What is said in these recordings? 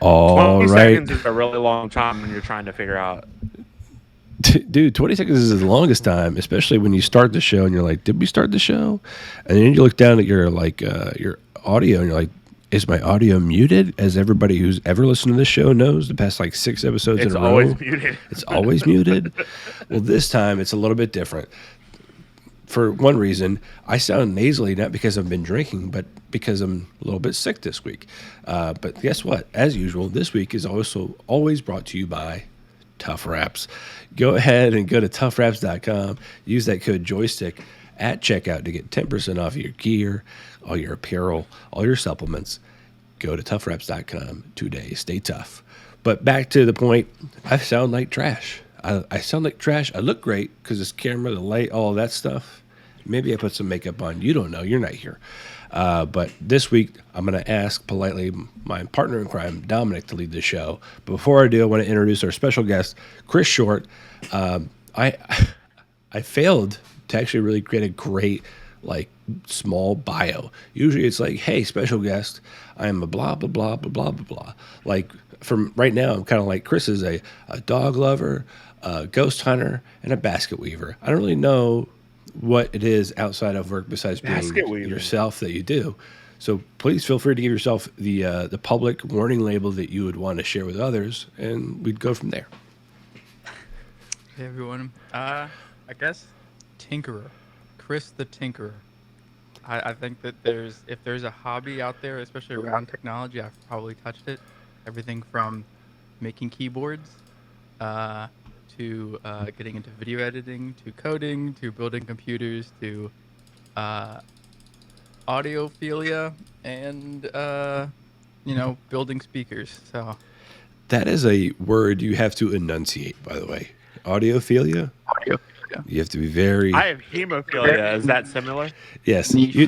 All 20 right. seconds is a really long time when you're trying to figure out. Dude, 20 seconds is the longest time, especially when you start the show and you're like, did we start the show? And then you look down at your your audio and you're like, is my audio muted? As everybody who's ever listened to this show knows, the past like 6 episodes It's in a row, always muted. it's always muted. Well, this time it's a little bit different. For one reason, I sound nasally, not because I've been drinking, but because I'm a little bit sick this week. But guess what? As usual, this week is also always brought to you by Tough Wraps. Go ahead and go to toughwraps.com. Use that code joystick at checkout to get 10% off your gear, all your apparel, all your supplements. Go to toughwraps.com today. Stay tough. But back to the point, I sound like trash. I sound like trash. I look great because this camera, the light, all of that stuff. Maybe I put some makeup on. You don't know. You're not here. But this week, I'm going to ask politely my partner in crime, Dominic, to lead the show. But before I do, I want to introduce our special guest, Chris Short. I failed to actually really create a great, like, small bio. Usually it's like, hey, special guest, I am a blah, blah, blah, blah, blah, blah, blah. Like, from right now, I'm kind of like, Chris is a dog lover, a ghost hunter, and a basket weaver. I don't really know what it is outside of work besides being yourself that you do. So please feel free to give yourself the public warning label that you would want to share with others, and we'd go from there. Hey everyone, I guess Tinkerer, Chris the Tinkerer. I think that if there's a hobby out there, especially around technology, I've probably touched it. Everything from making keyboards, to getting into video editing, to coding, to building computers, to audiophilia, and building speakers. So that is a word you have to enunciate, by the way. Audiophilia. You have to be very. I have hemophilia. Is that similar? Yes. Niche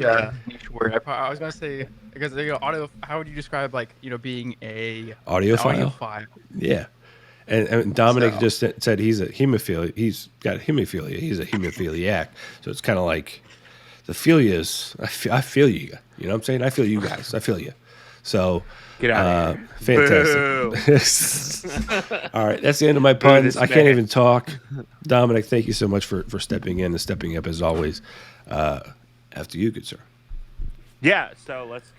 word. I was gonna say because audio. How would you describe being a audiophile? Yeah. And Dominic just said he's a hemophilia. He's got hemophilia. He's a hemophiliac. So it's kind of like the philia is. I feel you. You know what I'm saying? I feel you guys. I feel you. So get out of here. Fantastic. All right, that's the end of my puns. I can't even talk. Dominic, thank you so much for stepping in and stepping up as always. After you, good sir. Yeah. So let's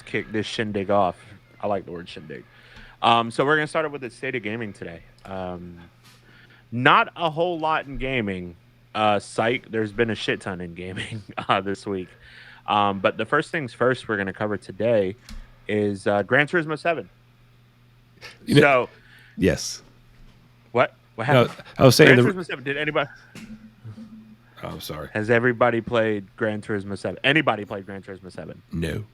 kick this shindig off. I like the word shindig. So we're going to start off with the state of gaming today. Not a whole lot in gaming. Psych, there's been a shit ton in gaming this week. But the first things first we're going to cover today is Gran Turismo 7. Yes. What happened? No, I was saying Gran Turismo 7. Did anybody? Oh, I'm sorry. Has everybody played Gran Turismo 7? Anybody played Gran Turismo 7? No.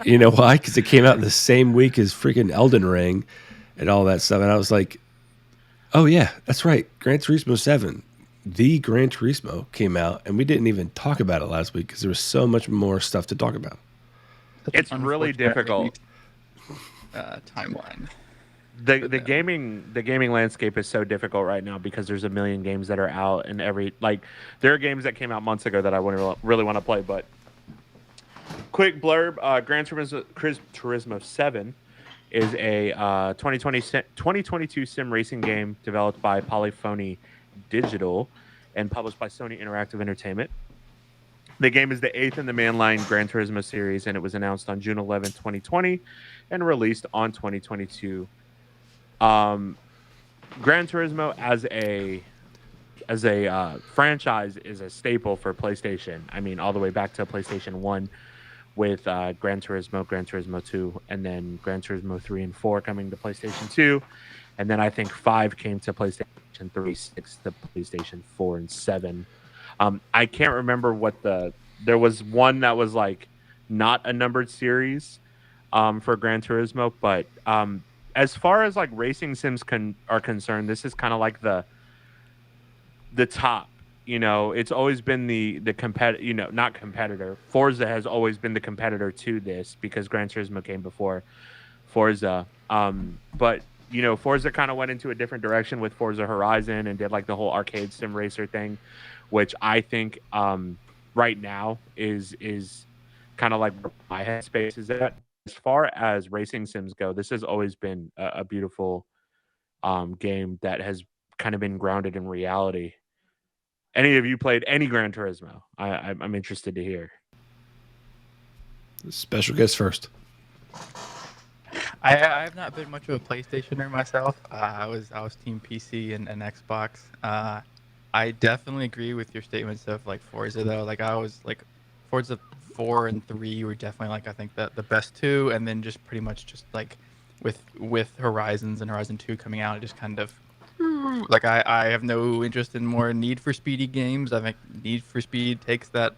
You know why? Because it came out the same week as freaking Elden Ring and all that stuff. And I was like, oh, yeah, that's right. Gran Turismo 7. The Gran Turismo came out, and we didn't even talk about it last week because there was so much more stuff to talk about. It's really difficult. Timeline. The gaming landscape is so difficult right now because there's a million games that are out, and there are games that came out months ago that I wouldn't really want to play, but quick blurb, Gran Turismo 7 is a 2022 sim racing game developed by Polyphony Digital and published by Sony Interactive Entertainment. The game is the 8th in the mainline Gran Turismo series, and it was announced on June 11, 2020 and released on 2022. Gran Turismo as a franchise is a staple for PlayStation. I mean, all the way back to PlayStation 1 with Gran Turismo 2, and then Gran Turismo 3 and 4 coming to PlayStation 2. And then I think 5 came to PlayStation 3, 6 to PlayStation 4, and 7. I can't remember there was one that was like not a numbered series for Gran Turismo, but as far as like racing sims are concerned, this is kind of like the top. It's always been the not competitor. Forza has always been the competitor to this because Gran Turismo came before Forza. But Forza kind of went into a different direction with Forza Horizon and did like the whole arcade sim racer thing, which I think right now is kind of like where my headspace is at. as far as racing sims go, this has always been a beautiful game that has kind of been grounded in reality. Any of you played any Gran Turismo? I'm interested to hear. Special guest first. I have not been much of a PlayStationer myself. I was team PC and Xbox. I definitely agree with your statements of like Forza though. Like I was like Forza 4 and 3 were definitely like I think the best two, and then just pretty much just like with Horizons and Horizon 2 coming out, it just kind of like I have no interest in more Need for Speedy games. I think Need for Speed takes that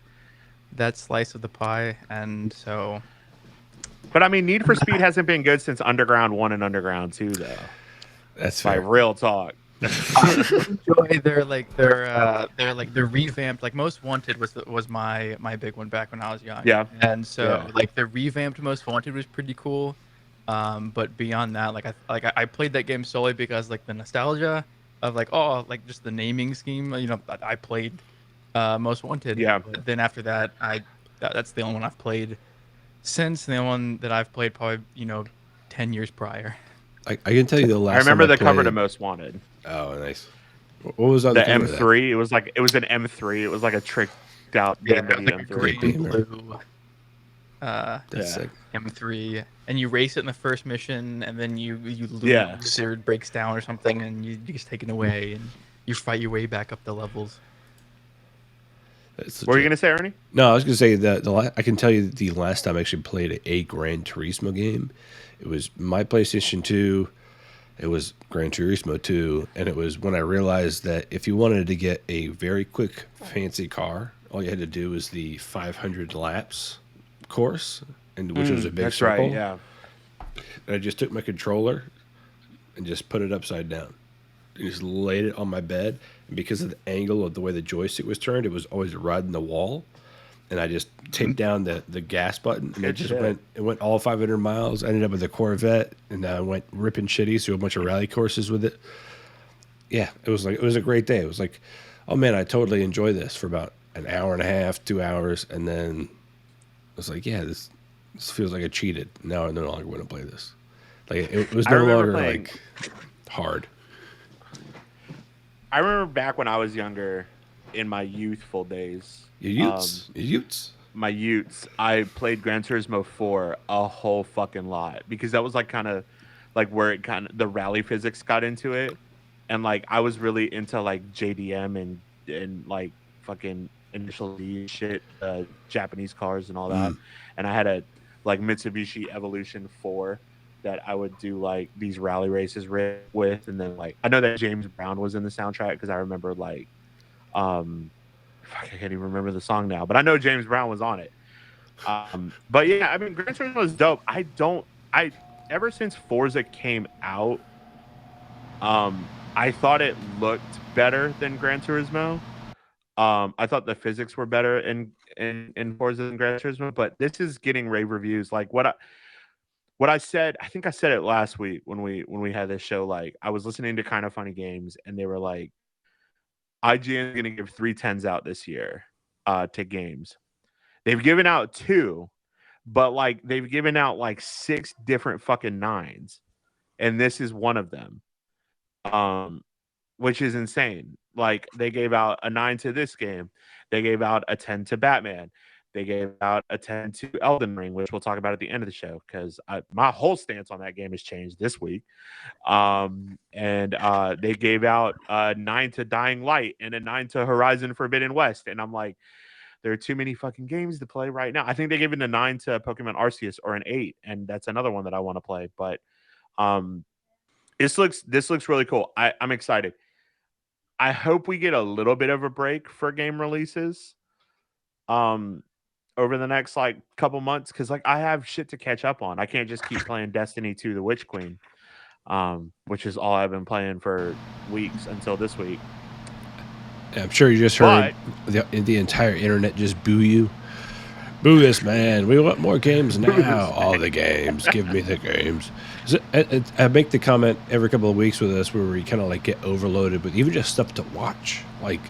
slice of the pie, and so. But I mean, Need for Speed hasn't been good since Underground 1 and Underground 2, though. That's like fair. real talk. I enjoy their revamped. Like Most Wanted was my big one back when I was young. Yeah. And so Yeah. like the revamped Most Wanted was pretty cool. But beyond that, I played that game solely because like the nostalgia of like just the naming scheme. You know, I played Most Wanted. Yeah. But then after that, that's the only one I've played since, and the only one that I've played probably 10 years prior. I can tell you the last. I remember time the cover played- to Most Wanted. Oh, nice. What was on The the cover of that? M3. It was an M3. It was like a tricked out Yeah, BMW it was like a M3. green Beamer. blue That's Yeah. sick. M3, and you race it in the first mission, and then you lose Yeah. or it breaks down or something, and you get taken away, and you fight your way back up the levels. That's What were you legit. gonna say, Ernie? No, I was gonna say that I can tell you the last time I actually played a Gran Turismo game, it was my PlayStation 2. It was Gran Turismo 2, and it was when I realized that if you wanted to get a very quick, fancy car, all you had to do was the 500 laps course, and which was a big That's circle. right. Yeah. And I just took my controller and just put it upside down. And just laid it on my bed. And because of the angle of the way the joystick was turned, it was always riding the wall. And I just taped down the gas button, and it Good just shit. went all 500 miles. I ended up with a Corvette, and I went ripping shitties through a bunch of rally courses with it. Yeah, it was a great day. It was like, oh man, I totally enjoy this for about an hour and a half, 2 hours, and then I was like, yeah, this feels like I cheated. Now I no longer want to play this. Like it was I no remember longer playing- like hard. I remember back when I was younger, in my youthful days. My youths, I played Gran Turismo 4 a whole fucking lot because that was like kind of like where it kind of the rally physics got into it, and like I was really into like JDM and like fucking initial D shit, Japanese cars and all that, and I had a like Mitsubishi Evolution 4 that I would do like these rally races with, and then like I know that James Brown was in the soundtrack because I remember like I can't even remember the song now, but I know James Brown was on it. But yeah, I mean, Gran Turismo is dope. Ever since Forza came out, I thought it looked better than Gran Turismo. I thought the physics were better in Forza than Gran Turismo, but this is getting rave reviews. Like what I said, I think I said it last week when we had this show. Like I was listening to Kind of Funny Games, and they were like, IGN is going to give 3 10s out this year to games. They've given out 2, but like they've given out like 6 different fucking 9s, and this is one of them, which is insane. Like they gave out a 9 to this game, they gave out a 10 to Batman, they gave out a 10 to Elden Ring, which we'll talk about at the end of the show because my whole stance on that game has changed this week. And they gave out a 9 to Dying Light and a 9 to Horizon Forbidden West. And I'm like, there are too many fucking games to play right now. I think they gave it a 9 to Pokemon Arceus or an 8, and that's another one that I want to play. But this looks really cool. I'm excited. I hope we get a little bit of a break for game releases over the next like couple months, because like I have shit to catch up on. I can't just keep playing Destiny 2 The Witch Queen, which is all I've been playing for weeks until this week. I'm sure you just heard the entire internet just boo you. Boo this man. We want more games now. All the games. Give me the games. I make the comment every couple of weeks with us where we kind of like get overloaded with even just stuff to watch. Like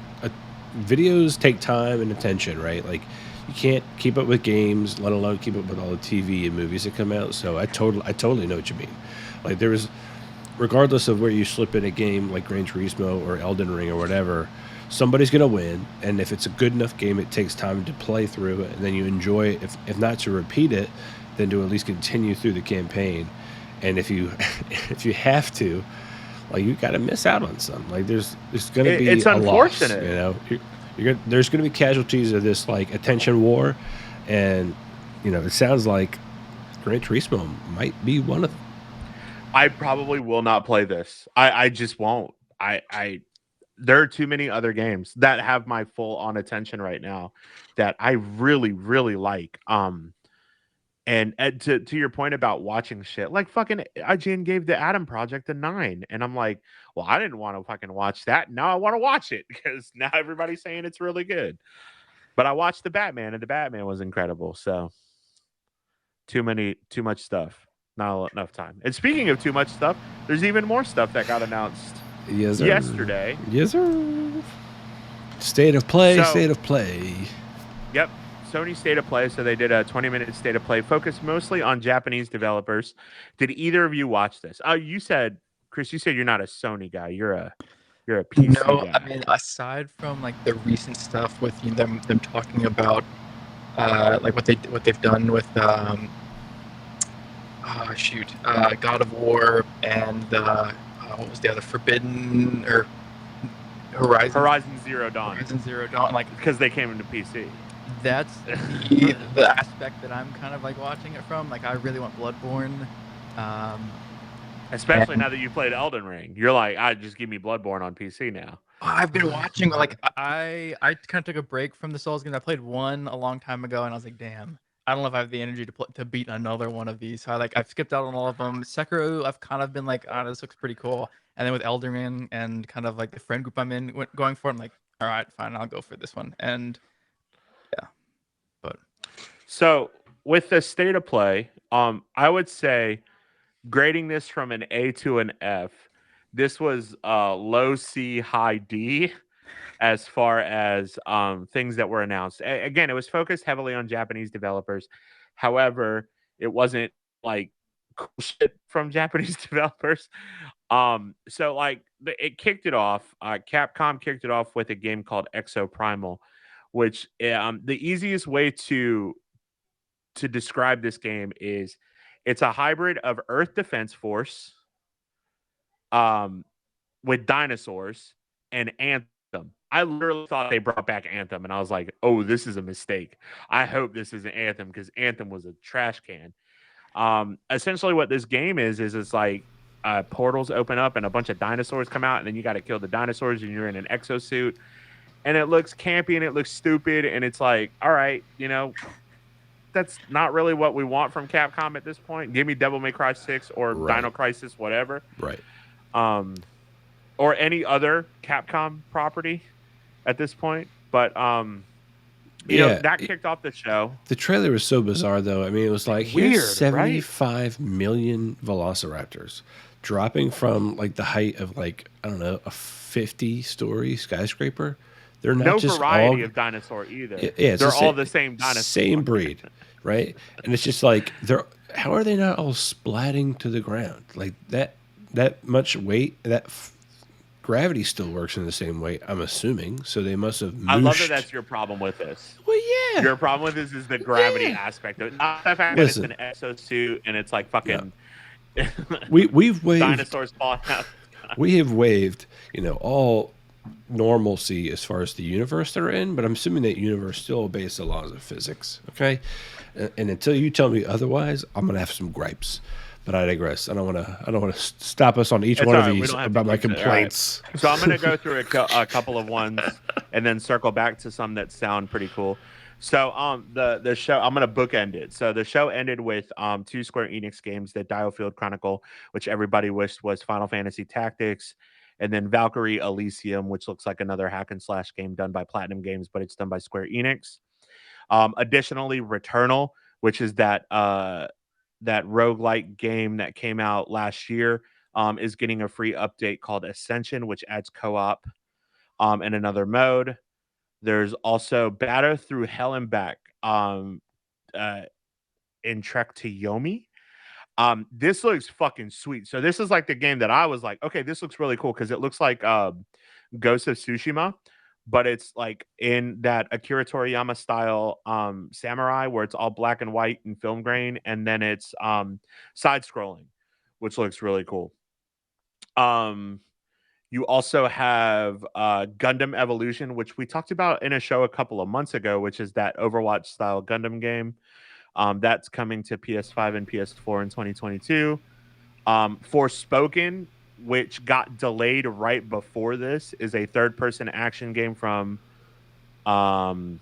videos take time and attention, right? Like you can't keep up with games, let alone keep up with all the TV and movies that come out. So I totally know what you mean. Like there was, regardless of where you slip in a game like Gran Turismo or Elden Ring or whatever, somebody's gonna win. And if it's a good enough game, it takes time to play through it, and then you enjoy it. If not to repeat it, then to at least continue through the campaign. And if you if you have to, like you got to miss out on some. Like there's going to be It's a loss. unfortunate. You know, there's going to be casualties of this like attention war, and it sounds like Gran Turismo might be one of them. I probably will not play this. I just won't. I there are too many other games that have my full on attention right now that I really, really like. And to your point about watching shit, like fucking IGN gave the Adam Project a 9, and I'm like, well, I didn't want to fucking watch that. Now I want to watch it because now everybody's saying it's really good. But I watched the Batman, and the Batman was incredible. So too much stuff, not enough time. And speaking of too much stuff, there's even more stuff that got announced yesterday. Yes, sir. State of play. Yep. Sony State of Play. So they did a 20-minute State of Play focused mostly on Japanese developers. Did either of you watch this? You said, Chris, you said you're not a Sony guy. You're a PC guy. I mean, aside from like the recent stuff with them talking about like what they've done with God of War and what was the other Forbidden or Horizon Zero Dawn. Like because they came into PC. That's the aspect that I'm kind of like watching it from. Like I really want Bloodborne. Especially now that you played Elden Ring. You're like, just give me Bloodborne on PC now. I've been watching, like, I kind of took a break from the Souls games. I played one a long time ago, and I was like, damn, I don't know if I have the energy to beat another one of these. So I've skipped out on all of them. Sekiro, I've kind of been like, this looks pretty cool. And then with Elden Ring and kind of like the friend group I'm in going for, I'm like, all right, fine, I'll go for this one. And yeah, but so with the State of Play, I would say grading this from an A to an F. This was low C, high D as far as things that were announced. Again, it was focused heavily on Japanese developers. However, it wasn't like cool shit from Japanese developers. So like it kicked it off. Capcom kicked it off with a game called Exo Primal, which the easiest way to describe this game is it's a hybrid of Earth Defense Force with dinosaurs and Anthem. I literally thought they brought back Anthem, and I was like, oh, this is a mistake. I hope this isn't Anthem because Anthem was a trash can. Essentially what this game is it's like portals open up and a bunch of dinosaurs come out, and then you got to kill the dinosaurs, and you're in an exosuit. And it looks campy and it looks stupid, and it's like, all right, that's not really what we want from Capcom at this point. Give me Devil May Cry 6 or Dino Crisis, whatever. Right. Or any other Capcom property at this point. But, that kicked off the show. The trailer was so bizarre, though. I mean, it was like, weird, here's 75 million velociraptors dropping from, like, the height of, like, I don't know, a 50-story skyscraper. They're not no just variety of dinosaur either. Yeah, they're all the same dinosaur. Same breed, right? And it's just like how are they not all splatting to the ground? Like that much weight, gravity still works in the same way, I'm assuming. So they must have mooshed. I love that that's your problem with this. Well, yeah. Your problem with this is the gravity aspect of it. Not the fact that it's an exosuit and it's like fucking we've waved dinosaurs falling out. We have waived, all normalcy as far as the universe they're in, but I'm assuming that universe still obeys the laws of physics. Okay, and until you tell me otherwise, I'm gonna have some gripes. But I digress. I don't want to stop us on each one of these about my complaints. Right. So I'm gonna go through a couple of ones and then circle back to some that sound pretty cool. So the show, I'm gonna bookend it. So the show ended with 2 Square Enix games, the Diofield Chronicle, which everybody wished was Final Fantasy Tactics, and then Valkyrie Elysium, which looks like another hack and slash game done by Platinum Games, but it's done by Square Enix. Additionally, Returnal, which is that roguelike game that came out last year, is getting a free update called Ascension, which adds co-op and another mode. There's also Battle Through Hell and Back, uh, in Trek to Yomi. This looks fucking sweet. So this is like the game that I was like, okay, this looks really cool because it looks like Ghost of Tsushima, but it's like in that Akira Toriyama style samurai where it's all black and white and film grain, and then it's side scrolling, which looks really cool. You also have Gundam Evolution, which we talked about in a show a couple of months ago, which is that Overwatch style Gundam game. That's coming to PS5 and PS4 in 2022. Forspoken, which got delayed right before this, is a third-person action game from I don't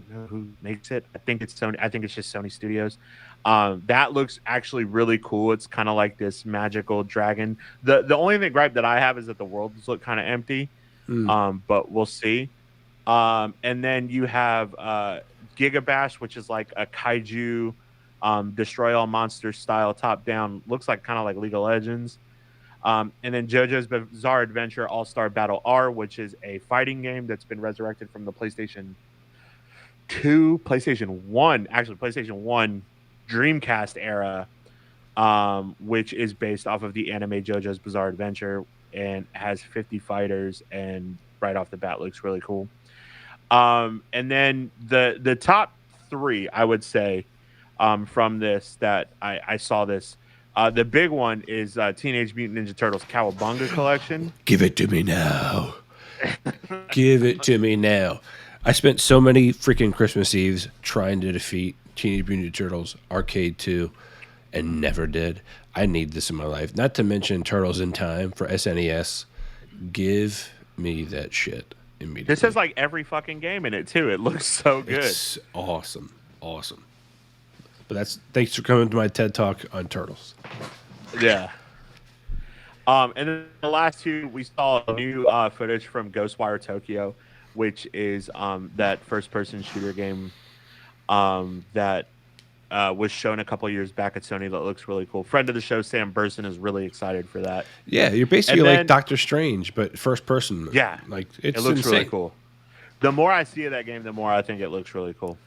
know who makes it. I think it's Sony. I think it's just Sony Studios. That looks actually really cool. It's kind of like this magical dragon. The only thing gripe that I have is that the worlds look kind of empty. But we'll see. And then you have Gigabash, which is like a kaiju destroy all monsters style top down. Looks like kind of like League of Legends. And then JoJo's Bizarre Adventure All-Star Battle R, which is a fighting game that's been resurrected from the PlayStation 1 Dreamcast era, which is based off of the anime JoJo's Bizarre Adventure and has 50 fighters, and right off the bat looks really cool. And then the top three, I would say, from this that I saw this. The big one is Teenage Mutant Ninja Turtles Cowabunga Collection. Give it to me now. Give it to me now. I spent so many freaking Christmas Eves trying to defeat Teenage Mutant Ninja Turtles Arcade 2 and never did. I need this in my life. Not to mention Turtles in Time for SNES. Give me that shit immediately. This has like every fucking game in it too. It looks so good. It's awesome. But thanks for coming to my TED Talk on Turtles. Yeah. And then the last two, we saw new footage from Ghostwire Tokyo, which is that first-person shooter game that was shown a couple years back at Sony that looks really cool. Friend of the show, Sam Burson, is really excited for that. Yeah, you're basically like Doctor Strange, but first person. Yeah. Like it looks really cool. The more I see of that game, the more I think it looks really cool.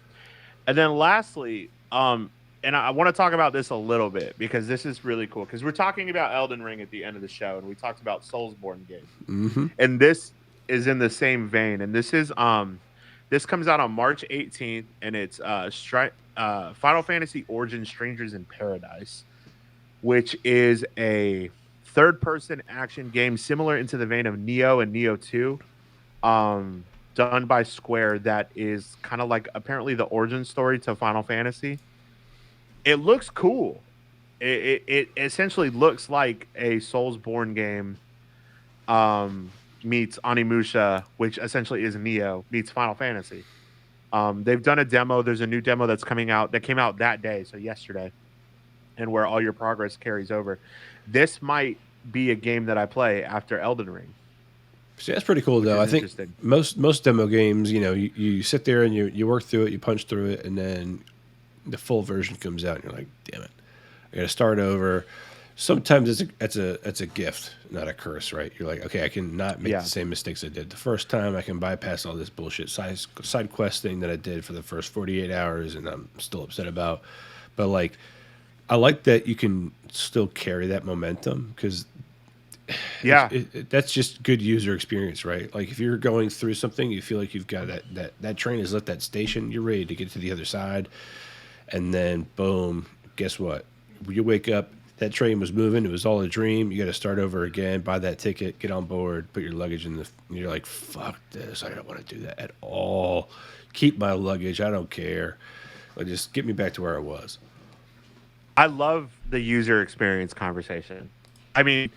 And then lastly, and I want to talk about this a little bit because this is really cool because we're talking about Elden Ring at the end of the show, and we talked about Soulsborne games. Mm-hmm. And this is in the same vein, and this is this comes out on March 18th, and it's Final Fantasy Origin Strangers in Paradise, which is a third-person action game similar into the vein of Neo and Neo 2, done by Square. That is kind of like apparently the origin story to Final Fantasy. It looks cool. It essentially looks like a Soulsborne game meets Onimusha, which essentially is Neo, meets Final Fantasy. They've done a demo. There's a new demo that's coming out that came out that day, so yesterday, and where all your progress carries over. This might be a game that I play after Elden Ring. See, that's pretty cool, though. I think most demo games, you sit there and you work through it, you punch through it, and then the full version comes out, and you're like, damn it, I got to start over. Sometimes it's a gift, not a curse, right? You're like, okay, I can not make the same mistakes I did the first time. I can bypass all this bullshit side quest thing that I did for the first 48 hours, and I'm still upset about. But like, I like that you can still carry that momentum because that's just good user experience, right? Like if you're going through something, you feel like you've got that train has left that station, you're ready to get to the other side, and then boom, guess what? You wake up. That train was moving. It was all a dream. You got to start over again, buy that ticket, get on board, put your luggage in and you're like, fuck this. I don't want to do that at all. Keep my luggage. I don't care. Like, just get me back to where I was. I love the user experience conversation. I mean,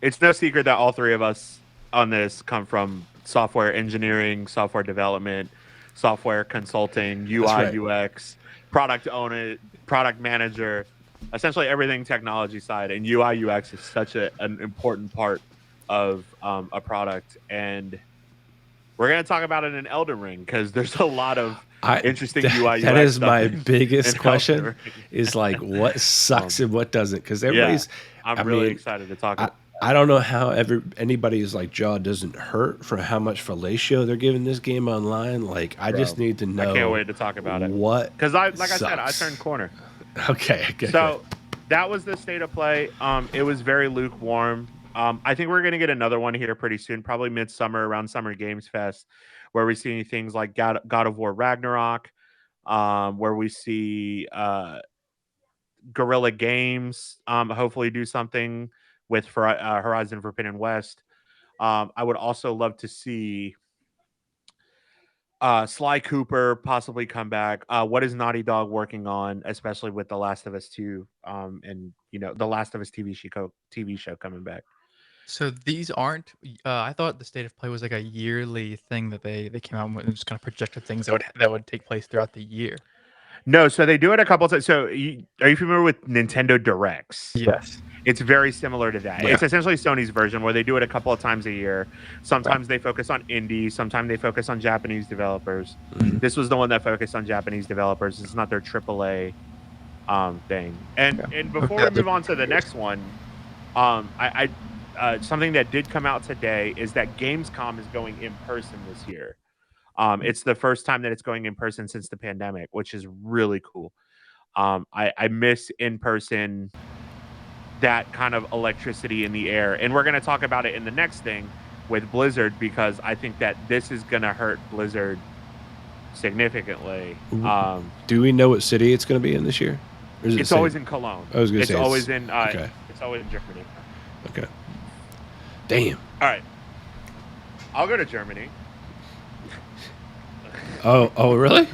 it's no secret that all three of us on this come from software engineering, software development, software consulting, UI, UX, product owner, product manager, essentially everything technology side, and UI UX is such an important part of a product, and we're going to talk about it in Elden Ring because there's a lot of interesting UI UX. That is my biggest question is like what sucks and what doesn't, because everybody's I'm really excited to talk about I don't know how anybody's like jaw doesn't hurt for how much fellatio they're giving this game online. Like, I Bro, just need to know. I can't wait to talk about it. What? Because like I said, I sucks. turned corner. Okay. So that was the state of play. It was very lukewarm. I think we're gonna get another one here pretty soon, probably midsummer around Summer Games Fest, where we see things like God of War Ragnarok, where we see Guerrilla Games hopefully do something with Horizon Forbidden West. I would also love to see Sly Cooper possibly come back. What is Naughty Dog working on, especially with The Last of Us 2 and The Last of Us TV show coming back? So these aren't. I thought the state of play was like a yearly thing that they came out with and just kind of projected things that would take place throughout the year. No, so they do it a couple times. So are you familiar with Nintendo Directs? Yes. It's very similar to that. Yeah. It's essentially Sony's version where they do it a couple of times a year. Sometimes they focus on indies. Sometimes they focus on Japanese developers. Mhm. This was the one that focused on Japanese developers. It's not their AAA thing. And before we move on to the next one, I something that did come out today is that Gamescom is going in person this year. It's the first time that it's going in person since the pandemic, which is really cool. I miss in person, that kind of electricity in the air. And we're going to talk about it in the next thing with Blizzard, because I think that this is going to hurt Blizzard significantly. Do we know what city it's going to be in this year? Or is it It's the same? always in Cologne. I was going to It's say always in okay. It's always in Germany. Okay. Damn. All right. I'll go to Germany. Oh, really?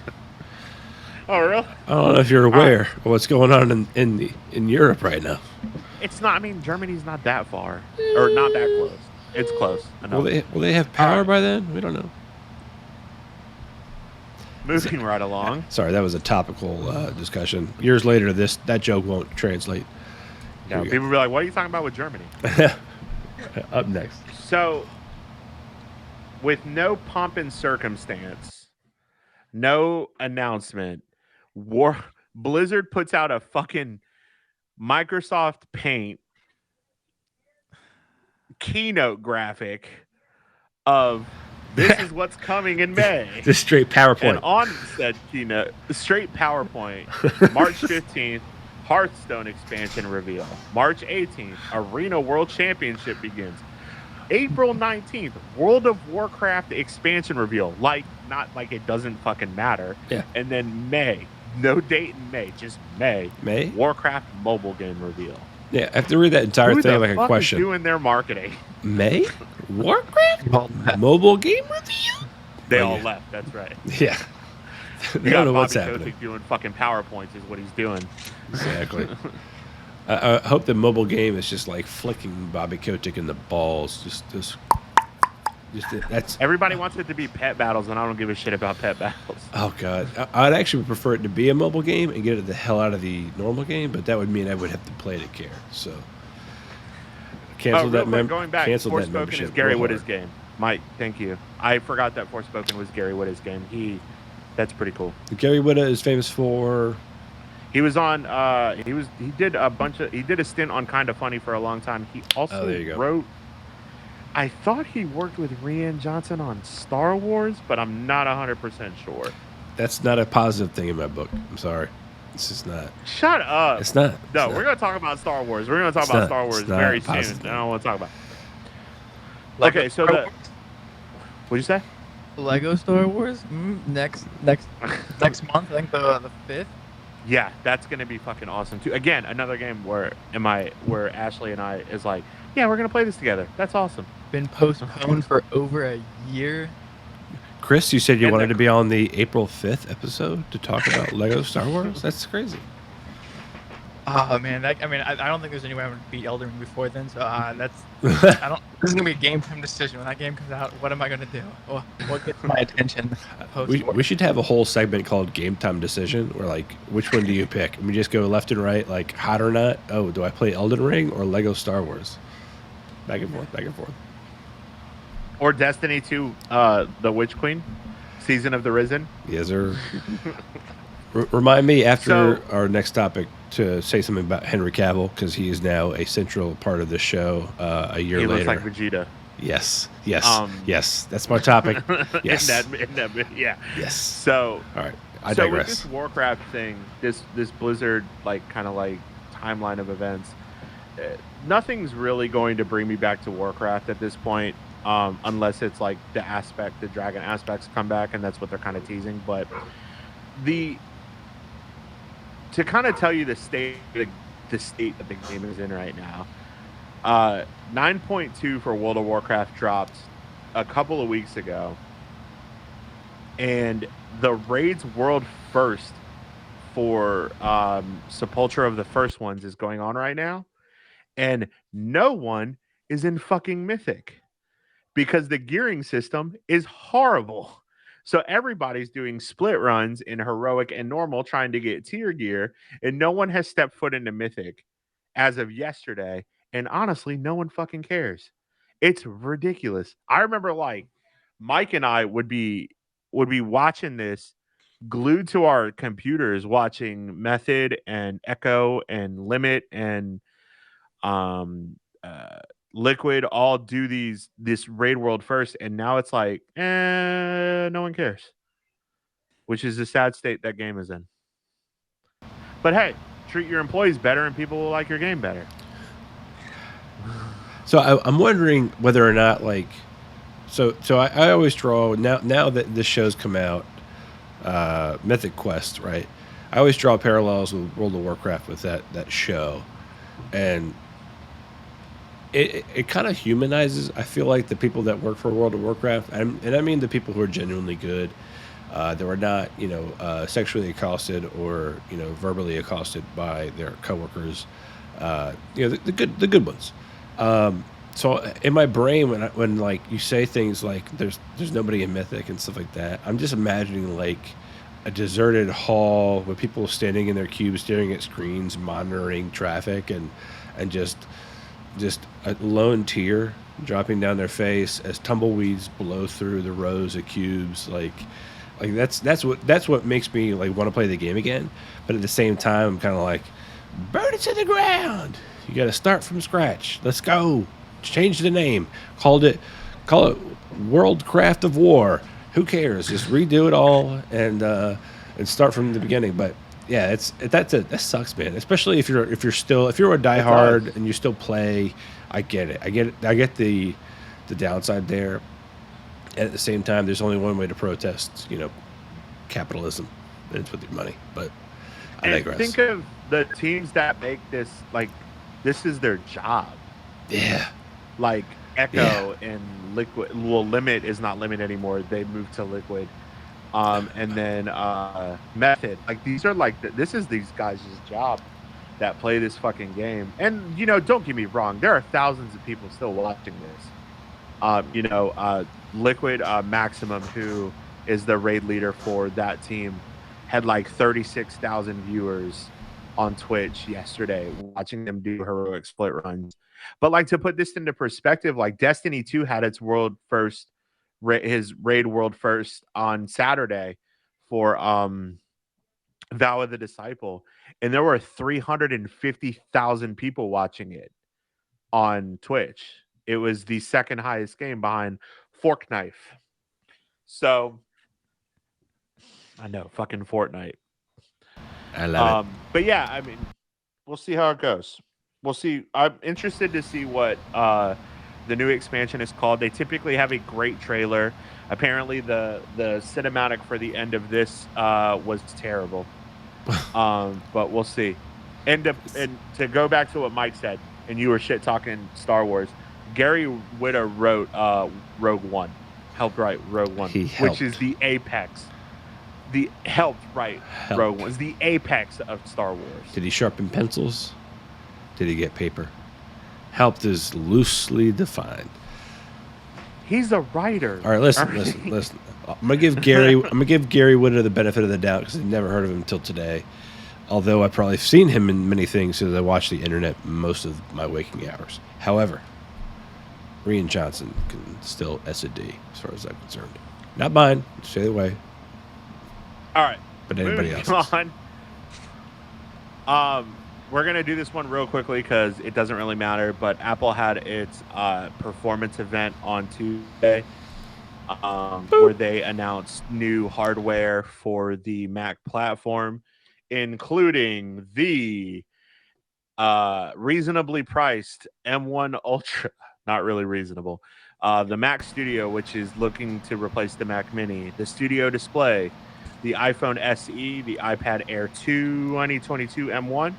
Oh, really? I don't know if you're aware of what's going on in Europe right now. It's not. I mean, Germany's not that far, or not that close. It's close. I know. Will they have power by then? We don't know. Moving right along. Sorry, that was a topical discussion. Years later, that joke won't translate. Yeah, we go. people be like, "What are you talking about with Germany?" Up next. So, with no pomp and circumstance, no announcement, Blizzard puts out a fucking Microsoft Paint keynote graphic of this is what's coming in May. Just straight PowerPoint. And on said keynote, straight PowerPoint, March 15th, Hearthstone expansion reveal. March 18th, Arena World Championship begins. April 19th, World of Warcraft expansion reveal. Not like it doesn't fucking matter. Yeah. And then May, no date in May, just May. May? Warcraft mobile game reveal. Yeah, I have to read that entire Who thing the like a fuck question. is doing their marketing? May? Warcraft? Mobile game reveal? They Oh, all yeah. left. That's right. Yeah. You They got don't know what's Bobby happening. Kotick doing fucking PowerPoints is what he's doing. Exactly. I hope the mobile game is just like flicking Bobby Kotick in the balls. Just that's. Everybody wants it to be pet battles, and I don't give a shit about pet battles. Oh god, I'd actually prefer it to be a mobile game and get it the hell out of the normal game, but that would mean I would have to play to care. So cancel that. Going back, cancel that Forspoken membership. is Gary real Whitta's hard. game. Mike, thank you. I forgot that Forspoken was Gary Whitta's game. That's pretty cool. Gary Whitta is famous for. He was on. He did a stint on Kind of Funny for a long time. He also there you go. wrote. I thought he worked with Rian Johnson on Star Wars, but I'm not 100% sure. That's not a positive thing in my book. I'm sorry. It's just not. Shut up. It's not. No, It's we're not. going to talk about Star Wars. We're going to talk It's about not- Star Wars it's not very positive. soon. I don't want to talk about. Lego Okay, so Star the. Wars? What'd you say? Lego Star Wars next month. I think the 5th. Yeah, that's gonna be fucking awesome too. Again, another game where Ashley and I is like, yeah, we're gonna play this together. That's awesome. Been postponed for over a year. Chris, you said you And wanted the- to be on the April 5th episode to talk about Lego Star Wars? That's crazy. Oh man, I don't think there's any way I'm gonna beat Elden Ring before then. So that's This is gonna be a game time decision when that game comes out. What am I gonna do? What gets my attention? We should have a whole segment called Game Time Decision, where like, which one do you pick? And we just go left and right, like hot or not. Oh, do I play Elden Ring or Lego Star Wars? Back and forth, back and forth. Or Destiny 2, the Witch Queen, Season of the Risen. Yes, sir. Remind me after So- our next topic to say something about Henry Cavill because he is now a central part of the show. A year He later, looks like Vegeta. yes, yes, that's my topic. Yes, Yeah. yes. So, All right, I so with digress. this Warcraft thing, this Blizzard kind of timeline of events, nothing's really going to bring me back to Warcraft at this point, unless it's like the dragon aspects come back, and that's what they're kind of teasing. But to kind of tell you the state that the game is in right now, 9.2 for World of Warcraft dropped a couple of weeks ago, and the raid's world first for Sepultura of the First Ones is going on right now, and no one is in fucking Mythic because the gearing system is horrible. So everybody's doing split runs in Heroic and Normal trying to get tier gear, and no one has stepped foot into Mythic as of yesterday. And honestly, no one fucking cares. It's ridiculous. I remember Mike and I would be watching this glued to our computers, watching Method and Echo and Limit and Liquid all do this raid world first, and now it's no one cares, which is the sad state that game is in. But hey, treat your employees better and people will like your game better. So I'm wondering whether or not so I always draw now that this show's come out, Mythic Quest, right? I always draw parallels with World of Warcraft with that show, and it kind of humanizes, I feel like, the people that work for World of Warcraft, and I mean the people who are genuinely good, that were not sexually accosted or verbally accosted by their coworkers, the good ones. So in my brain, when you say things like there's nobody in Mythic and stuff like that, I'm just imagining a deserted hall with people standing in their cubes, staring at screens, monitoring traffic, and just a lone tear dropping down their face as tumbleweeds blow through the rows of cubes. That's what makes me want to play the game again. But at the same time, I'm kind of burn it to the ground. You got to start from scratch. Let's go. Change the name. Call it World Craft of War. Who cares? Just redo it all and start from the beginning. But yeah, that sucks, man. Especially if you're a diehard and you still play. I get it. I get the downside there. And at the same time, there's only one way to protest, capitalism, and it's with your money. But I digress. Think of the teams that make this this is their job. Yeah. Echo and Liquid. Well, Limit is not Limit anymore. They moved to Liquid. And then Method. These are this is these guys' job that play this fucking game. And don't get me wrong, there are thousands of people still watching this. Liquid Maximum, who is the raid leader for that team, had 36,000 viewers on Twitch yesterday watching them do heroic split runs. But to put this into perspective, Destiny 2 had its his raid world first on Saturday for Vow of the Disciple, and there were 350,000 people watching it on Twitch. It was the second highest game behind Fork Knife. So I know, fucking Fortnite. I love it. But yeah, I mean, we'll see how it goes. We'll see. I'm interested to see what the new expansion is called. They typically have a great trailer. Apparently, the cinematic for the end of this was terrible. But we'll see. And to go back to what Mike said, and you were shit talking Star Wars, Gary Whitta wrote Rogue One, helped write Rogue One, which is the apex. Rogue One is the apex of Star Wars. Did he sharpen pencils? Did he get paper? Helped is loosely defined. He's a writer. All right, listen. I'm gonna give Gary Whitta the benefit of the doubt because I've never heard of him until today. Although I've probably seen him in many things because I watch the internet most of my waking hours. However, Rian Johnson can still S&D as far as I'm concerned. Not mine. Stay away. All right. But anybody else. we're gonna do this one real quickly because it doesn't really matter. But Apple had its performance event on Tuesday, where they announced new hardware for the Mac platform, including the reasonably priced M1 Ultra. Not really reasonable. The Mac Studio, which is looking to replace the Mac Mini, the Studio Display, the iPhone SE, the iPad Air 2 2022 M1,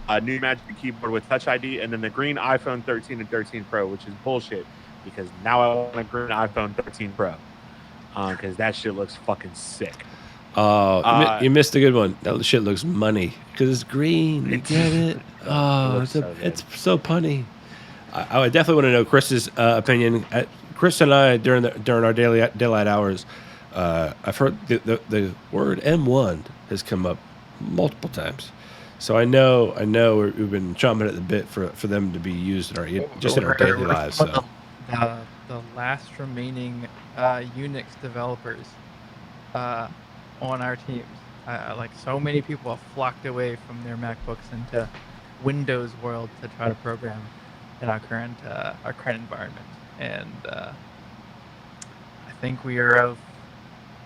a new Magic Keyboard with Touch ID, and then the green iPhone 13 and 13 Pro, which is bullshit because now I want a green iPhone 13 Pro because that shit looks fucking sick. Oh, you missed a good one. That shit looks money because it's green. You get it? Oh, it's so punny. I would definitely want to know Chris's opinion. Chris and I, during our daylight hours, I've heard the word M1 has come up multiple times. So I know we've been chomping at the bit for them to be used in our daily lives. So. The last remaining Unix developers on our teams. Like so many people have flocked away from their MacBooks into Windows world to try to program in our current environment, and I think we have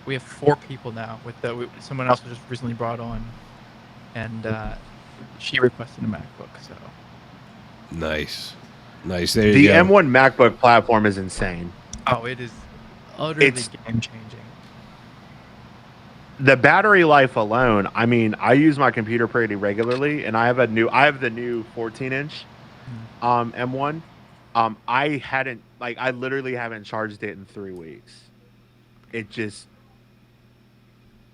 4 people now. Someone else was just recently brought on, and she requested a MacBook. So nice. There you the go. M1 MacBook platform is insane. Oh, it is utterly game changing. The battery life alone. I mean, I use my computer pretty regularly, and I have the new 14-inch M1. I literally haven't charged it in 3 weeks.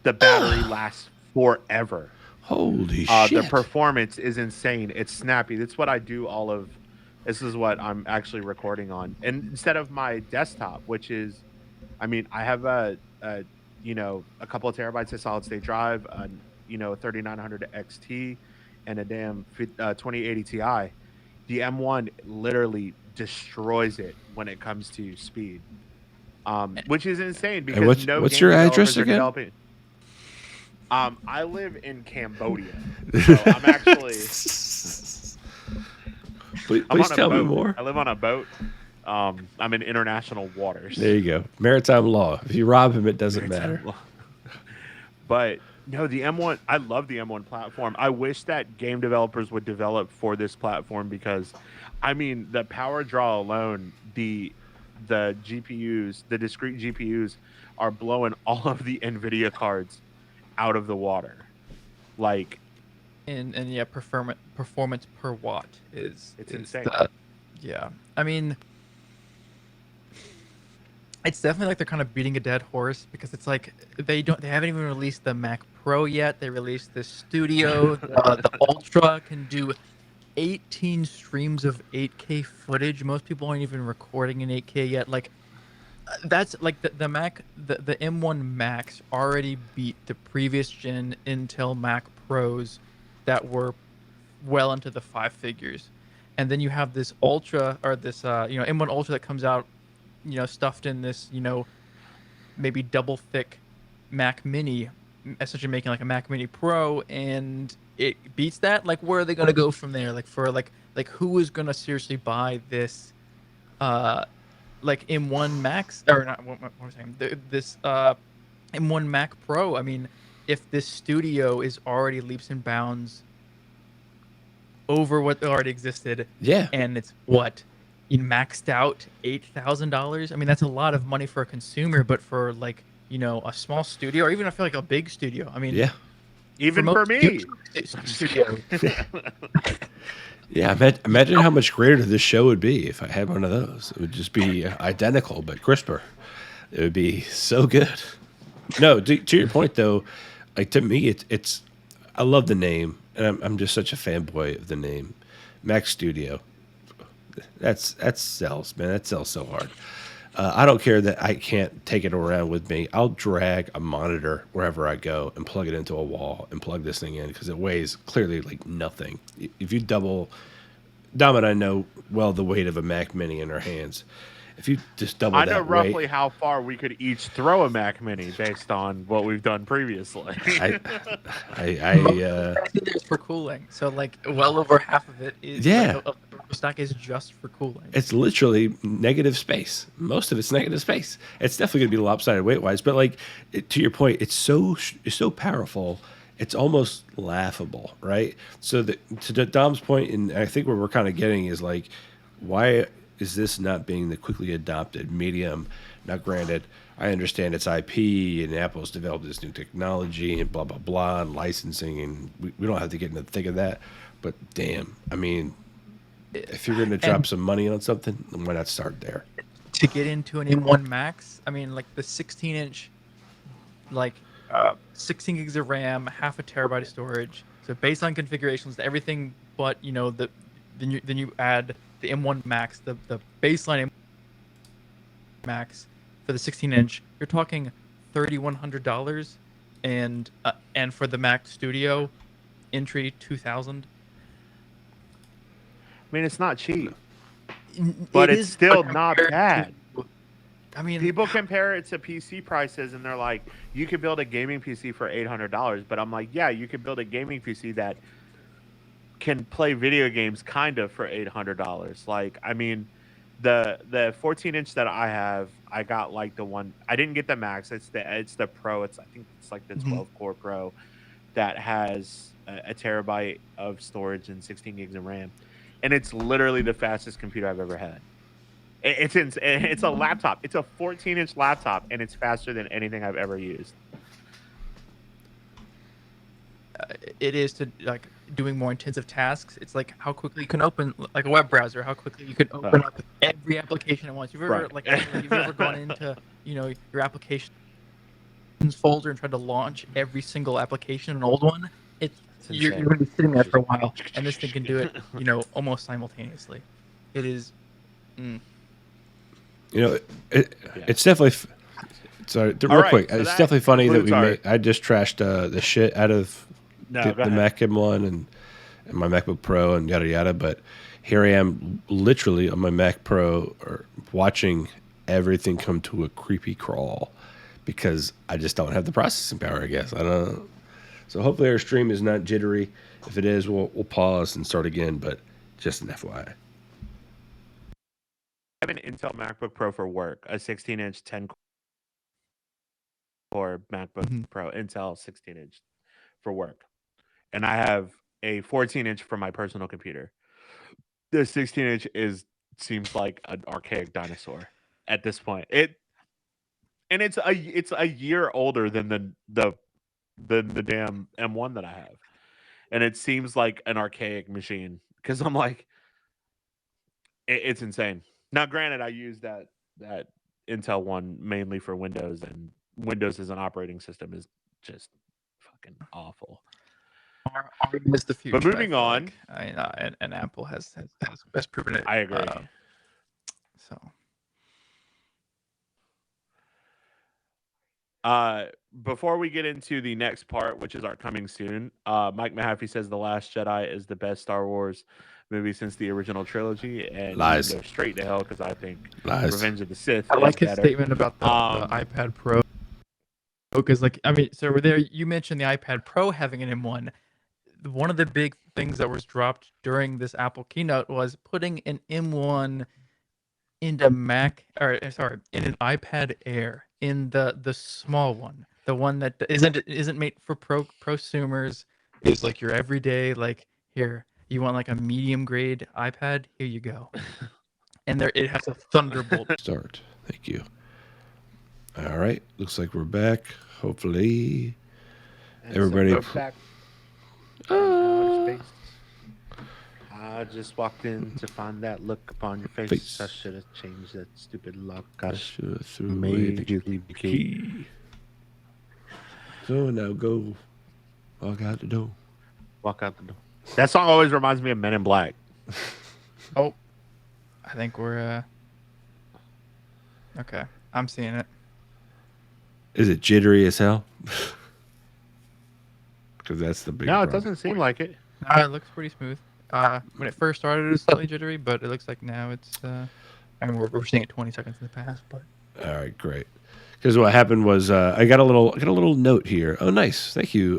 The battery lasts forever. Holy shit. The performance is insane. It's snappy. That's what I do this is what I'm actually recording on. And instead of my desktop, which is, I mean, I have a couple of terabytes of solid state drive, 3900 XT, and a damn 2080 Ti. The M1 literally destroys it when it comes to speed, which is insane because what's your address again? I live in Cambodia, so I'm actually. Please tell me more. I live on a boat. I'm in international waters. There you go. Maritime law. If you rob him, it doesn't matter. But no, the M1. I love the M1 platform. I wish that game developers would develop for this platform because, I mean, the power draw alone, the GPUs, the discrete GPUs, are blowing all of the NVIDIA cards out of the water. Like. And yeah, performance per watt is insane. Yeah, I mean, it's definitely like they're kind of beating a dead horse because it's like they haven't even released the Mac Pro yet. They released the Studio. The Ultra can do 18 streams of 8K footage. Most people aren't even recording in 8K yet. Like that's like the Mac, the M1 Max already beat the previous gen Intel Mac Pros that were well into the 5 figures. And then you have this Ultra or this M1 Ultra that comes out, stuffed in this, maybe double thick Mac Mini, essentially making like a Mac Mini Pro, and it beats that. Like, where are they gonna go from there? Like who is gonna seriously buy this M1 Max or not? What was I saying? This M1 Mac Pro. I mean, if this Studio is already leaps and bounds over what already existed, yeah, and it's maxed out $8,000. I mean, that's a lot of money for a consumer, but for a small studio, or even I feel like a big studio. I mean, yeah, even for me, studio. Yeah, imagine how much greater this show would be if I had one of those. It would just be identical but crisper. It would be so good. No, to your point though, like to me, it's I love the name, and I'm just such a fanboy of the name, Mac Studio. That sells, man. That sells so hard. I don't care that I can't take it around with me. I'll drag a monitor wherever I go and plug it into a wall and plug this thing in because it weighs clearly like nothing. If you Dom and I know well the weight of a Mac Mini in our hands, if you just double I know that roughly weight, how far we could each throw a Mac Mini based on what we've done previously. I think there's for cooling. So like well over half of it is Yeah. like, the stock is just for cooling. it's literally negative space. Most of it's negative space. It's definitely going to be lopsided weight wise, but like to your point, it's so powerful. It's almost laughable, right? So to Dom's point, and I think what we're kind of getting is like, why is this not being the quickly adopted medium? Now, granted, I understand it's IP and Apple's developed this new technology and blah blah blah and licensing, and we don't have to get into the thick of that. But damn, I mean, if you're going to drop some money on something, then why not start there? To get into an M1 Max, I mean, like the 16-inch, like 16 gigs of RAM, half a terabyte of storage. So baseline configurations, everything but then you add the M1 Max, the baseline M1 Max for the 16-inch. You're talking $3,100, and for the Mac Studio entry $2,000. I mean, it's not cheap, but it's still not bad. I mean, People compare it to PC prices, and they're like, you could build a gaming PC for $800. But I'm like, yeah, you could build a gaming PC that can play video games kind of for $800. Like, I mean, the 14-inch that I have, I got like the one. I didn't get the Max. It's the Pro. I think it's like the 12-core Pro that has a terabyte of storage and 16 gigs of RAM. And it's literally the fastest computer I've ever had. It's a laptop. It's a 14-inch laptop, and it's faster than anything I've ever used. It is to like doing more intensive tasks. It's like how quickly you can open like a web browser, how quickly you can open up every application at once. You've ever have you ever gone into your applications folder and tried to launch every single application, an old one? You're going to be sitting there for a while, and this thing can do it, almost simultaneously. It is. It's definitely. Sorry, real quick. So it's definitely funny that I just trashed the shit out of the Mac M1 and my MacBook Pro and yada yada. But here I am, literally on my Mac Pro, watching everything come to a creepy crawl because I just don't have the processing power. I guess I don't know. So hopefully our stream is not jittery. If it is, we'll pause and start again. But just an FYI. I have an Intel MacBook Pro for work, a 16-inch 10-core MacBook Pro, Intel 16-inch for work. And I have a 14-inch for my personal computer. The 16-inch seems like an archaic dinosaur at this point. It's a year older than the damn M1 that I have. And it seems like an archaic machine because I'm like, it's insane. Now, granted, I use that Intel one mainly for Windows, and Windows as an operating system is just fucking awful. ARM is the future. But moving on, and Apple has proven it. I agree. Before we get into the next part, which is our coming soon, Mike Mahaffey says The Last Jedi is the best Star Wars movie since the original trilogy, and lies. Go straight to hell because I think lies. Revenge of the Sith. I like his statement about the iPad Pro. Because, so there you mentioned the iPad Pro having an M1. One of the big things that was dropped during this Apple keynote was putting an M1 into in an iPad Air, in the small one, the one that isn't made for prosumers, is like your everyday, like, here, you want like a medium grade iPad, here you go. And it has a Thunderbolt. Start. Thank you. All right, looks like we're back. Hopefully, everybody. Back. I just walked in to find that look upon your face. I should have changed that stupid lock. I should have threw away the key. So now go walk out the door. Walk out the door. That song always reminds me of Men in Black. Oh, I think we're okay. I'm seeing it. Is it jittery as hell? Because that's the big. No, it doesn't seem like it. No, it looks pretty smooth. When it first started, it was slightly jittery, but it looks like now it's. I mean, we're seeing it 20 seconds in the past, but All right, great. Because what happened was I got a little note here. Oh, nice. Thank you,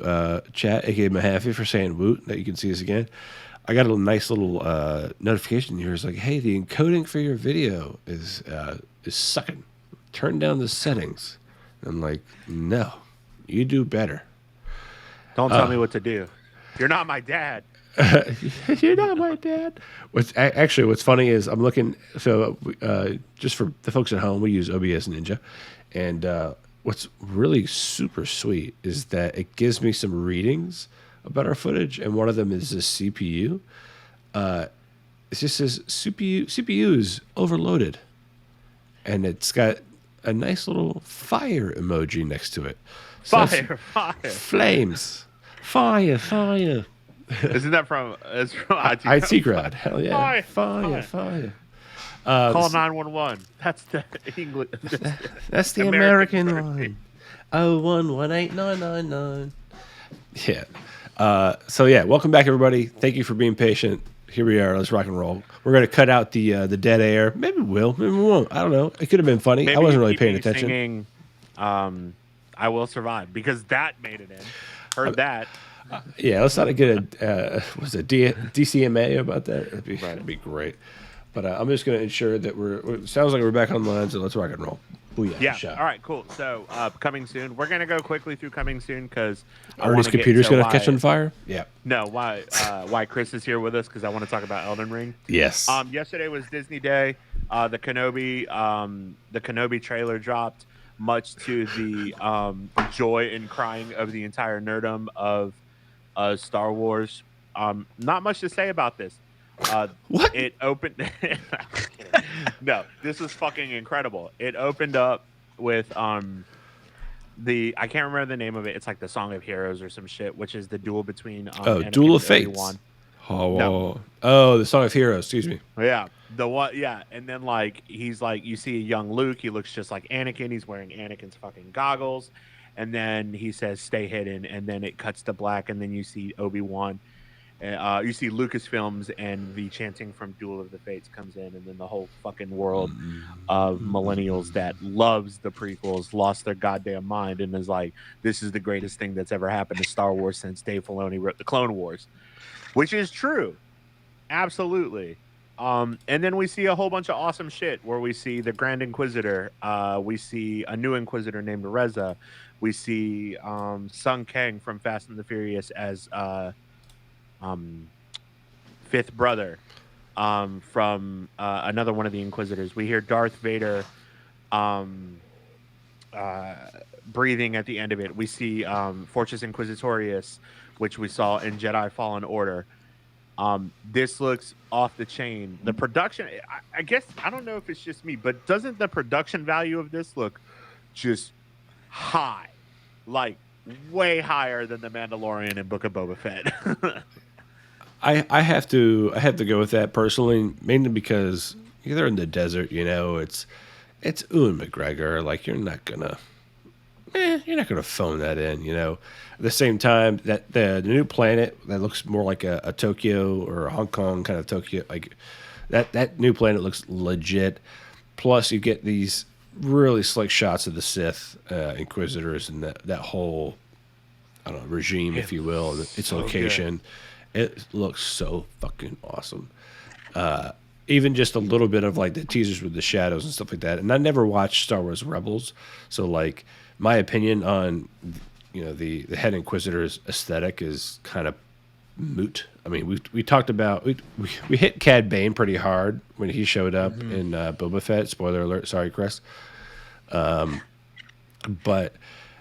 chat, aka Mahaffey, for saying woot that you can see us again. I got a nice little notification here. It's like, hey, the encoding for your video is sucking. Turn down the settings. I'm like, no, you do better. Don't tell me what to do. You're not my dad. You're not my dad. What's funny is I'm looking. So just for the folks at home, we use OBS Ninja, and what's really super sweet is that it gives me some readings about our footage, and one of them is the CPU. It just says CPU is overloaded, and it's got a nice little fire emoji next to it. So Fire. flames, fire. Isn't that from? It's from IT crowd. Hell yeah. Fire. Call 911. That's the English. That's the American line. 0118999. Yeah. So yeah, welcome back everybody. Thank you for being patient. Here we are. Let's rock and roll. We're gonna cut out the dead air. Maybe we will. Maybe we won't. I don't know. It could have been funny. Maybe I wasn't really keep paying me attention. Singing, I Will Survive, because that made it in. Heard that. Yeah, let's not get a DCMA about that. That'd be great. But I'm just going to ensure that it sounds like we're back online, so let's rock and roll. Booyah, Yeah. shot. All right. Cool. So coming soon. We're gonna go quickly through coming soon because Artist computer's going to catch on fire. Yeah. No, why Chris is here with us, because I want to talk about Elden Ring. Yes. Yesterday was Disney Day. The Kenobi trailer dropped, much to the joy and crying of the entire nerdom of Star Wars. Not much to say about this. What? It opened. No, this is fucking incredible. It opened up with I can't remember the name of it. It's like the Song of Heroes or some shit, which is the duel between Anakin Duel of and Fates. Obi-Wan. Oh, the Song of Heroes. Excuse me. Yeah, the one. Yeah, and then like he's like, you see a young Luke. He looks just like Anakin. He's wearing Anakin's fucking goggles, and then he says, "Stay hidden," and then it cuts to black, and then you see Obi-Wan. You see Lucasfilms, and the chanting from Duel of the Fates comes in, and then the whole fucking world of millennials that loves the prequels lost their goddamn mind and is like, this is the greatest thing that's ever happened to Star Wars since Dave Filoni wrote the Clone Wars, which is true. Absolutely. And then we see a whole bunch of awesome shit where we see the Grand Inquisitor. We see a new Inquisitor named Reza. We see Sung Kang from Fast and the Furious as fifth brother from another one of the Inquisitors. We hear Darth Vader breathing at the end of it. We see Fortress Inquisitorius, which we saw in Jedi Fallen Order. This looks off the chain. The production, I guess, I don't know if it's just me, but doesn't the production value of this look just high? Like way higher than The Mandalorian and Book of Boba Fett. I have to go with that personally, mainly because they're in the desert. You know, it's Ewan McGregor. Like you're not gonna phone that in. You know, at the same time that the new planet that looks more like a Tokyo or a Hong Kong kind of Tokyo, like that new planet looks legit. Plus, you get these really slick shots of the Sith Inquisitors and that whole regime, if you will, and its location. Good. It looks so fucking awesome. Even just a little bit of like the teasers with the shadows and stuff like that. And I never watched Star Wars Rebels, so like my opinion on the head Inquisitor's aesthetic is kind of moot. I mean, we talked about we hit Cad Bane pretty hard when he showed up in Boba Fett. Spoiler alert. Sorry, Chris. But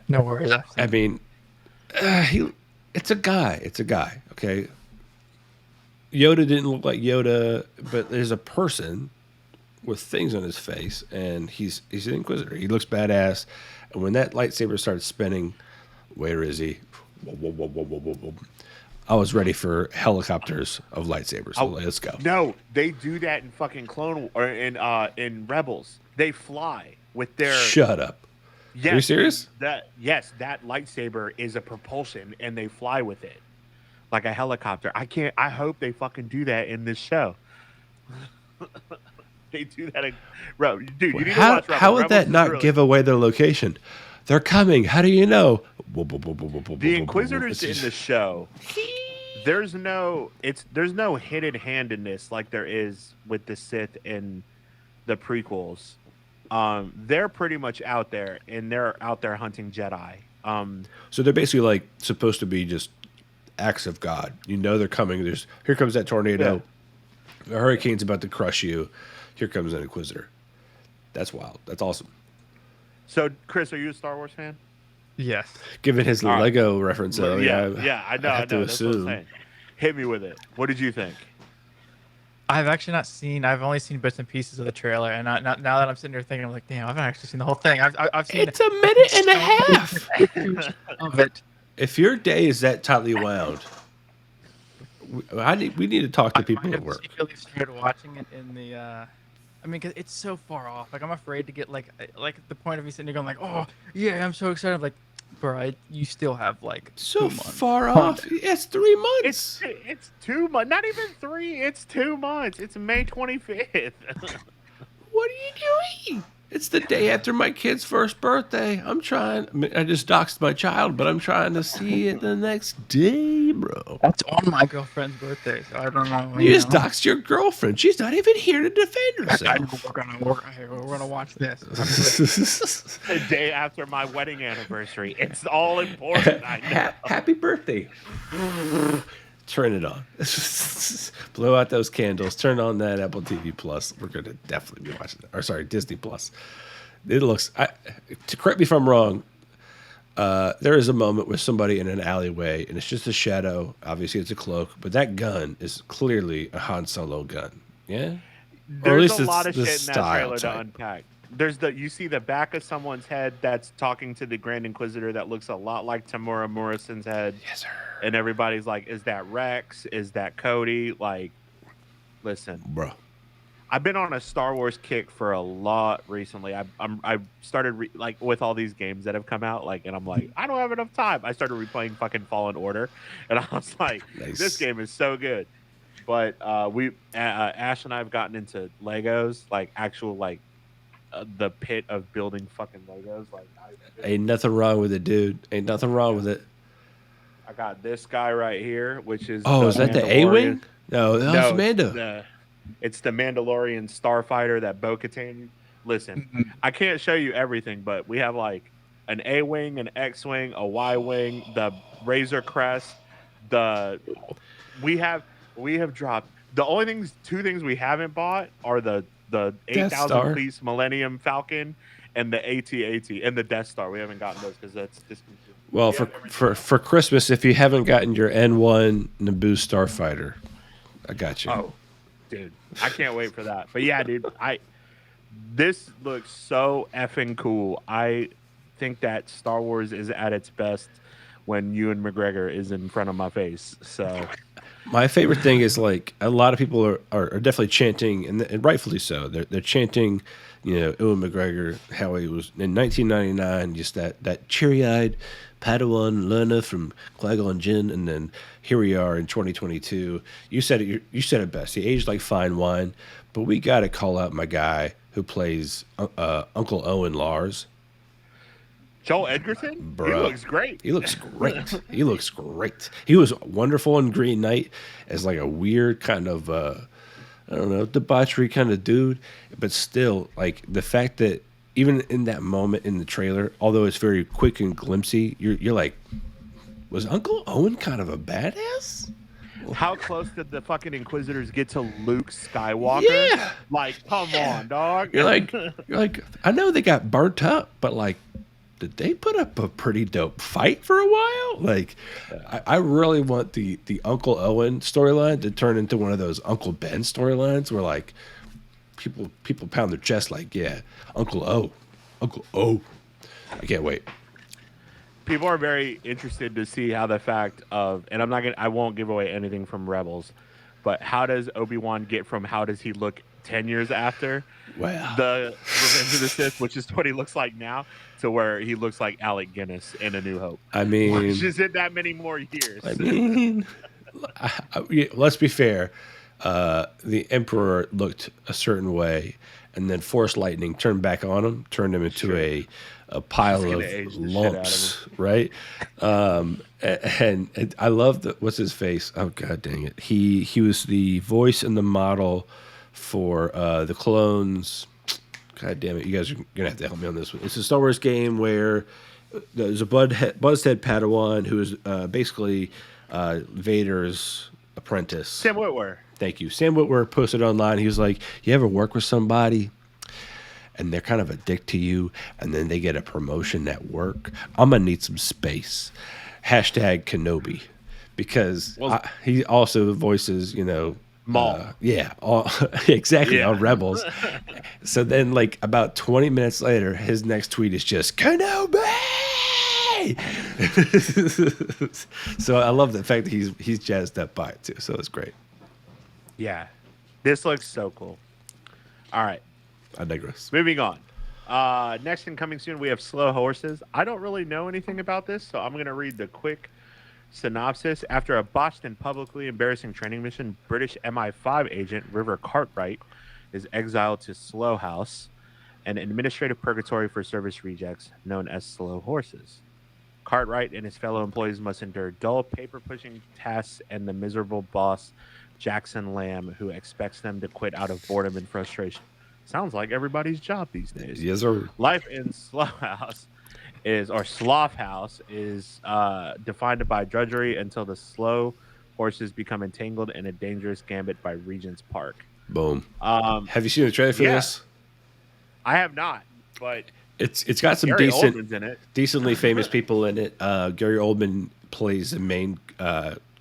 no worries. I mean, it's a guy. Okay. Yoda didn't look like Yoda, but there's a person with things on his face, and he's an Inquisitor. He looks badass. And when that lightsaber started spinning, where is he? I was ready for helicopters of lightsabers. So let's go. No, they do that in fucking in Rebels. They fly with their. Shut up. Yes, are you serious? That lightsaber is a propulsion, and they fly with it. Like a helicopter. I hope they fucking do that in this show. They do that. Bro, dude, you need to How, watch Rebels. how would Rebels that is not really- give away their location? They're coming. How do you know? The Inquisitors in the show? There's no hidden hand in this like there is with the Sith in the prequels. They're pretty much out there, and they're out there hunting Jedi. So they're basically like supposed to be just acts of God. You know they're coming. Here comes that tornado. A hurricane's about to crush you. Here comes an Inquisitor. That's wild. That's awesome. So, Chris, are you a Star Wars fan? Yes. Given his Lego reference, though, Yeah, I know. I I have know. to That's what I'm assume. saying. Hit me with it. What did you think? I've actually not seen. I've only seen bits and pieces of the trailer, and now that I'm sitting there thinking, I'm like, damn, I haven't actually seen the whole thing. I've seen It's a minute and a half. of it. If your day is that tightly wound, we need to talk to people I at work. secretly started watching it in the. I mean, 'cause it's so far off. Like, I'm afraid to get like the point of me sitting there going like, oh yeah, I'm so excited. I'm like, bro, you still have like So 2 months. far off. It's 3 months. It's 2 months. Not even 3. It's 2 months. It's May 25th. What are you doing? It's the day after my kid's first birthday. I'm trying. I mean, I just doxed my child, but I'm trying to see it the next day, bro. That's on my girlfriend's birthday, so I don't know. You just doxed your girlfriend. She's not even here to defend herself. We're gonna watch this. The day after my wedding anniversary. It's all important. I know. Happy birthday. Turn it on. Blow out those candles. Turn on that Apple TV Plus. We're going to definitely be watching that. Or sorry, Disney Plus. It looks. Correct me if I'm wrong. There is a moment with somebody in an alleyway, and it's just a shadow. Obviously, it's a cloak, but that gun is clearly a Han Solo gun. Yeah. Or at There's least a lot of the shit in that style trailer to type. unpack. You see the back of someone's head that's talking to the Grand Inquisitor that looks a lot like Tamura Morrison's head. Yes, sir. And everybody's like, is that Rex? Is that Cody? Like, listen, Bro. I've been on a Star Wars kick for a lot recently. I started like with all these games that have come out, like, and I'm like, I don't have enough time. I started replaying fucking Fallen Order, and I was like, Nice. this game is so good. But Ash and I have gotten into Legos, like actual like the pit of building fucking Legos. Like, Ain't nothing wrong with it, dude. Ain't nothing wrong with it. I got this guy right here, which is Oh, is that the A-Wing? No, that's No, Mando. it's the Mandalorian starfighter that Bo-Katan. Listen, I can't show you everything, but we have like an A-Wing, an X-Wing, a Y-Wing, the Razor Crest. We have dropped the only two things we haven't bought are the Star. 8,000 piece Millennium Falcon and the AT-AT and the Death Star. We haven't gotten those because that's discontinued. Well, for Christmas, if you haven't gotten your N1 Naboo Starfighter, I got you. Oh, dude, I can't wait for that. But yeah, dude, this looks so effing cool. I think that Star Wars is at its best when Ewan McGregor is in front of my face. So My favorite thing is like a lot of people are definitely chanting, and rightfully so. They're chanting, Ewan McGregor, how he was in 1999, just that cheery-eyed Padawan learner from Qui-Gon Jinn, and then here we are in 2022. You said it. You said it best. He aged like fine wine, but we got to call out my guy who plays Uncle Owen Lars. Joel Edgerton, Bruh. he looks great. He looks great. He looks great. He was wonderful in Green Knight as like a weird kind of I don't know, debauchery kind of dude, but still like the fact that even in that moment in the trailer, although it's very quick and glimpsy, you're like, was Uncle Owen kind of a badass? How close did the fucking Inquisitors get to Luke Skywalker? Yeah. Like, come on, dog. You're like, I know they got burnt up, but like, did they put up a pretty dope fight for a while? Like, I really want the Uncle Owen storyline to turn into one of those Uncle Ben storylines where like people pound their chest like, yeah, Uncle O. I can't wait. People are very interested to see how the fact of, and I won't give away anything from Rebels, but how does Obi-Wan get from how does he look 10 years after Wow. the Revenge of the Sith, which is what he looks like now, to where he looks like Alec Guinness in A New Hope. I mean, Which isn't that many more years. yeah, let's be fair. the Emperor looked a certain way, and then Force Lightning turned back on him, turned him into a pile She's of gonna age the shit out of lumps, right? And I love the what's his face? Oh god dang it! He was the voice and the model for the clones. God damn it! You guys are gonna have to help me on this one. It's a Star Wars game where there's a buzzhead Padawan who is basically Vader's apprentice. Sam Witwer. Thank you. Sam Witwer posted online. He was like, "You ever work with somebody and they're kind of a dick to you, and then they get a promotion at work? I'm gonna need some space." Hashtag Kenobi, because he also voices, Maul. exactly, Yeah. on Rebels. So then, like about 20 minutes later, his next tweet is just Kenobi. So I love the fact that he's jazzed up by it too. So it's great. Yeah, this looks so cool. All right, I digress. moving on. Next and coming soon, we have Slow Horses. I don't really know anything about this, so I'm going to read the quick synopsis. After a botched and publicly embarrassing training mission, British MI5 agent River Cartwright is exiled to Slow House, an administrative purgatory for service rejects known as Slow Horses. Cartwright and his fellow employees must endure dull paper-pushing tasks and the miserable boss, Jackson Lamb, who expects them to quit out of boredom and frustration. Sounds like everybody's job these days. Yes, sir. Life in Slough House is defined by drudgery until the slow horses become entangled in a dangerous gambit by Regent's Park. Boom. Have you seen the trailer for this? I have not, but it's got some Gary Oldman's in it. decently famous people in it. Gary Oldman plays the main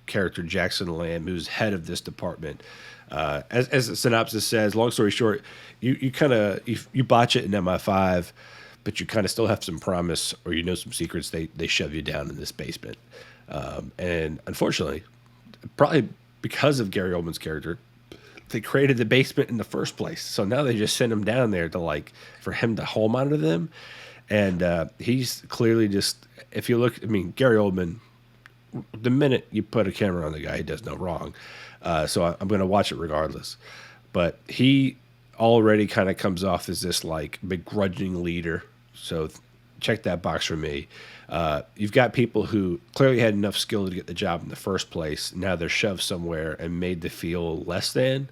character, Jackson Lamb, who's head of this department. As the synopsis says, long story short, you kind of you botch it in MI5, but you kind of still have some promise or some secrets. They shove you down in this basement, and unfortunately, probably because of Gary Oldman's character, they created the basement in the first place. So now they just send him down there for him to hole monitor them, and he's clearly just, if you look, Gary Oldman, the minute you put a camera on the guy, he does no wrong. So I'm going to watch it regardless. But he already kind of comes off as this begrudging leader. So check that box for me. You've got people who clearly had enough skill to get the job in the first place. Now they're shoved somewhere and made to feel less than.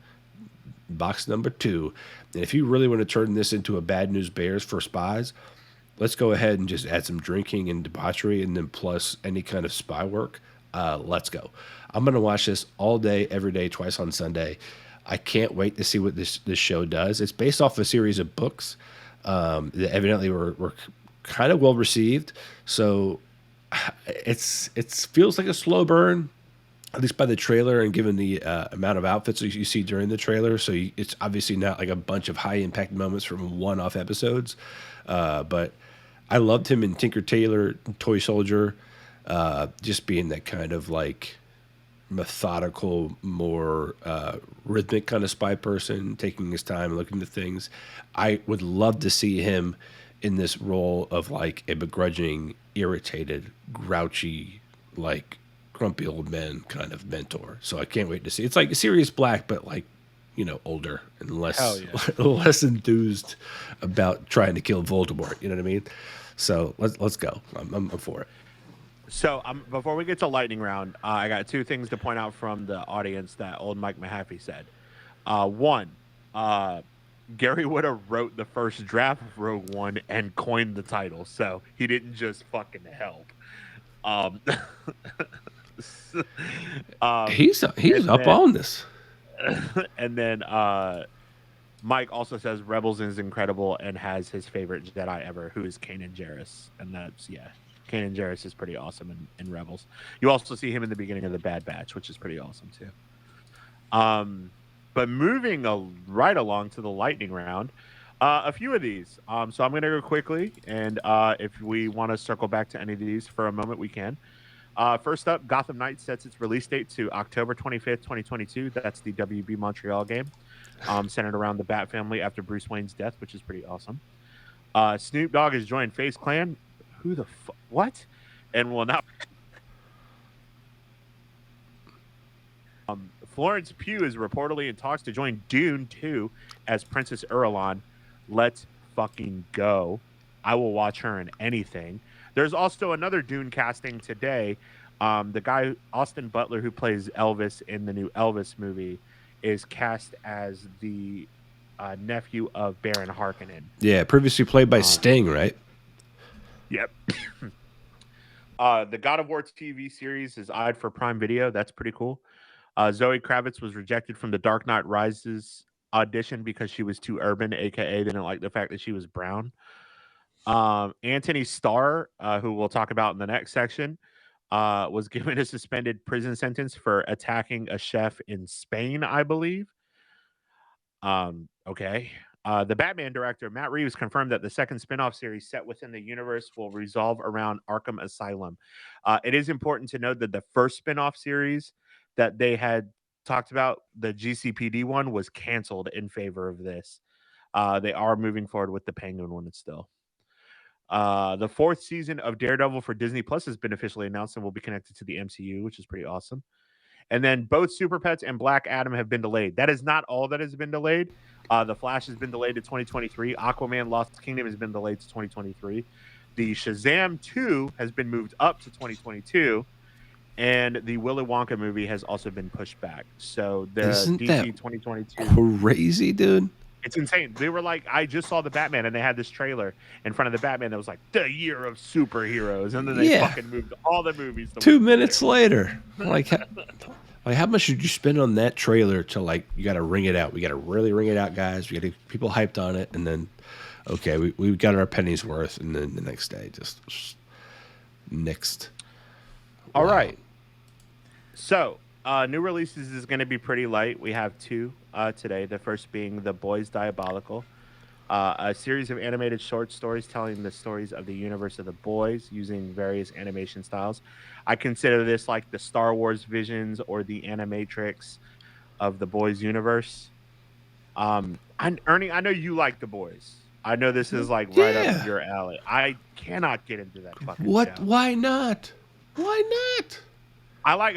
Box number 2. And if you really want to turn this into a Bad News Bears for spies, let's go ahead and just add some drinking and debauchery, and then plus any kind of spy work. Let's go. I'm going to watch this all day, every day, twice on Sunday. I can't wait to see what this show does. It's based off a series of books that evidently were kind of well received. So it feels like a slow burn, at least by the trailer and given the amount of outfits you see during the trailer. So it's obviously not like a bunch of high impact moments from one-off episodes. But I loved him in Tinker Tailor, Toy Soldier, just being that kind of methodical, more rhythmic kind of spy person, taking his time, looking at things. I would love to see him in this role of a begrudging, irritated, grouchy, grumpy old man kind of mentor. So I can't wait to see. It's like Sirius Black, but older and less enthused about trying to kill Voldemort. You know what I mean? So let's go. I'm for it. So before we get to lightning round, I got 2 things to point out from the audience that old Mike Mahaffey said. One, Gary Whitta wrote the first draft of Rogue One and coined the title, so he didn't just fucking help. He's up on this. And then Mike also says Rebels is incredible and has his favorite Jedi ever, who is Kanan Jarrus, and that's Kanan Jarrus is pretty awesome in Rebels. You also see him in the beginning of the Bad Batch, which is pretty awesome too. But moving right along to the lightning round, a few of these. So I'm going to go quickly, and if we want to circle back to any of these for a moment, we can. First up, Gotham Knights sets its release date to October 25th, 2022. That's the WB Montreal game, centered around the Bat family after Bruce Wayne's death, which is pretty awesome. Snoop Dogg has joined FaZe Clan. Who the what? And will now Florence Pugh is reportedly in talks to join Dune 2 as Princess Irulan. Let's fucking go. I will watch her in anything. There's also another Dune casting today. The guy, Austin Butler, who plays Elvis in the new Elvis movie, is cast as the nephew of Baron Harkonnen. Yeah, previously played by Sting, right? Yep. The God of War TV series is eyed for Prime Video. That's pretty cool. Zoe Kravitz was rejected from the Dark Knight Rises audition because she was too urban, aka they didn't like the fact that she was brown. Antony Starr, who we'll talk about in the next section, was given a suspended prison sentence for attacking a chef in Spain, I believe. Okay. The Batman director, Matt Reeves, confirmed that the second spinoff series set within the universe will revolve around Arkham Asylum. It is important to note that the first spinoff series that they had talked about, the GCPD one, was canceled in favor of this. They are moving forward with the Penguin one still. The fourth season of Daredevil for Disney Plus has been officially announced and will be connected to the MCU, which is pretty awesome. And then both Super Pets and Black Adam have been delayed. That is not all that has been delayed. The Flash has been delayed to 2023. Aquaman Lost Kingdom has been delayed to 2023. The Shazam 2 has been moved up to 2022. And the Willy Wonka movie has also been pushed back. So the Isn't DC that 2022... crazy, dude? It's insane. They were like, I just saw the Batman, and they had this trailer in front of the Batman that was like, the year of superheroes. And then they fucking moved all the movies. 2 minutes later. Like, how much should you spend on that trailer to, like, you got to ring it out? We got to really ring it out, guys. We got to people hyped on it. And then, okay, we got our penny's worth. And then the next day, just nixed. All right. So, new releases is going to be pretty light. We have two today. The first being The Boys Diabolical, a series of animated short stories telling the stories of the universe of The Boys using various animation styles. I consider this like the Star Wars visions or the Animatrix of The Boys universe. Ernie, I know you like The Boys. I know this is like right up your alley. I cannot get into that fucking show. Why not? Why not? I like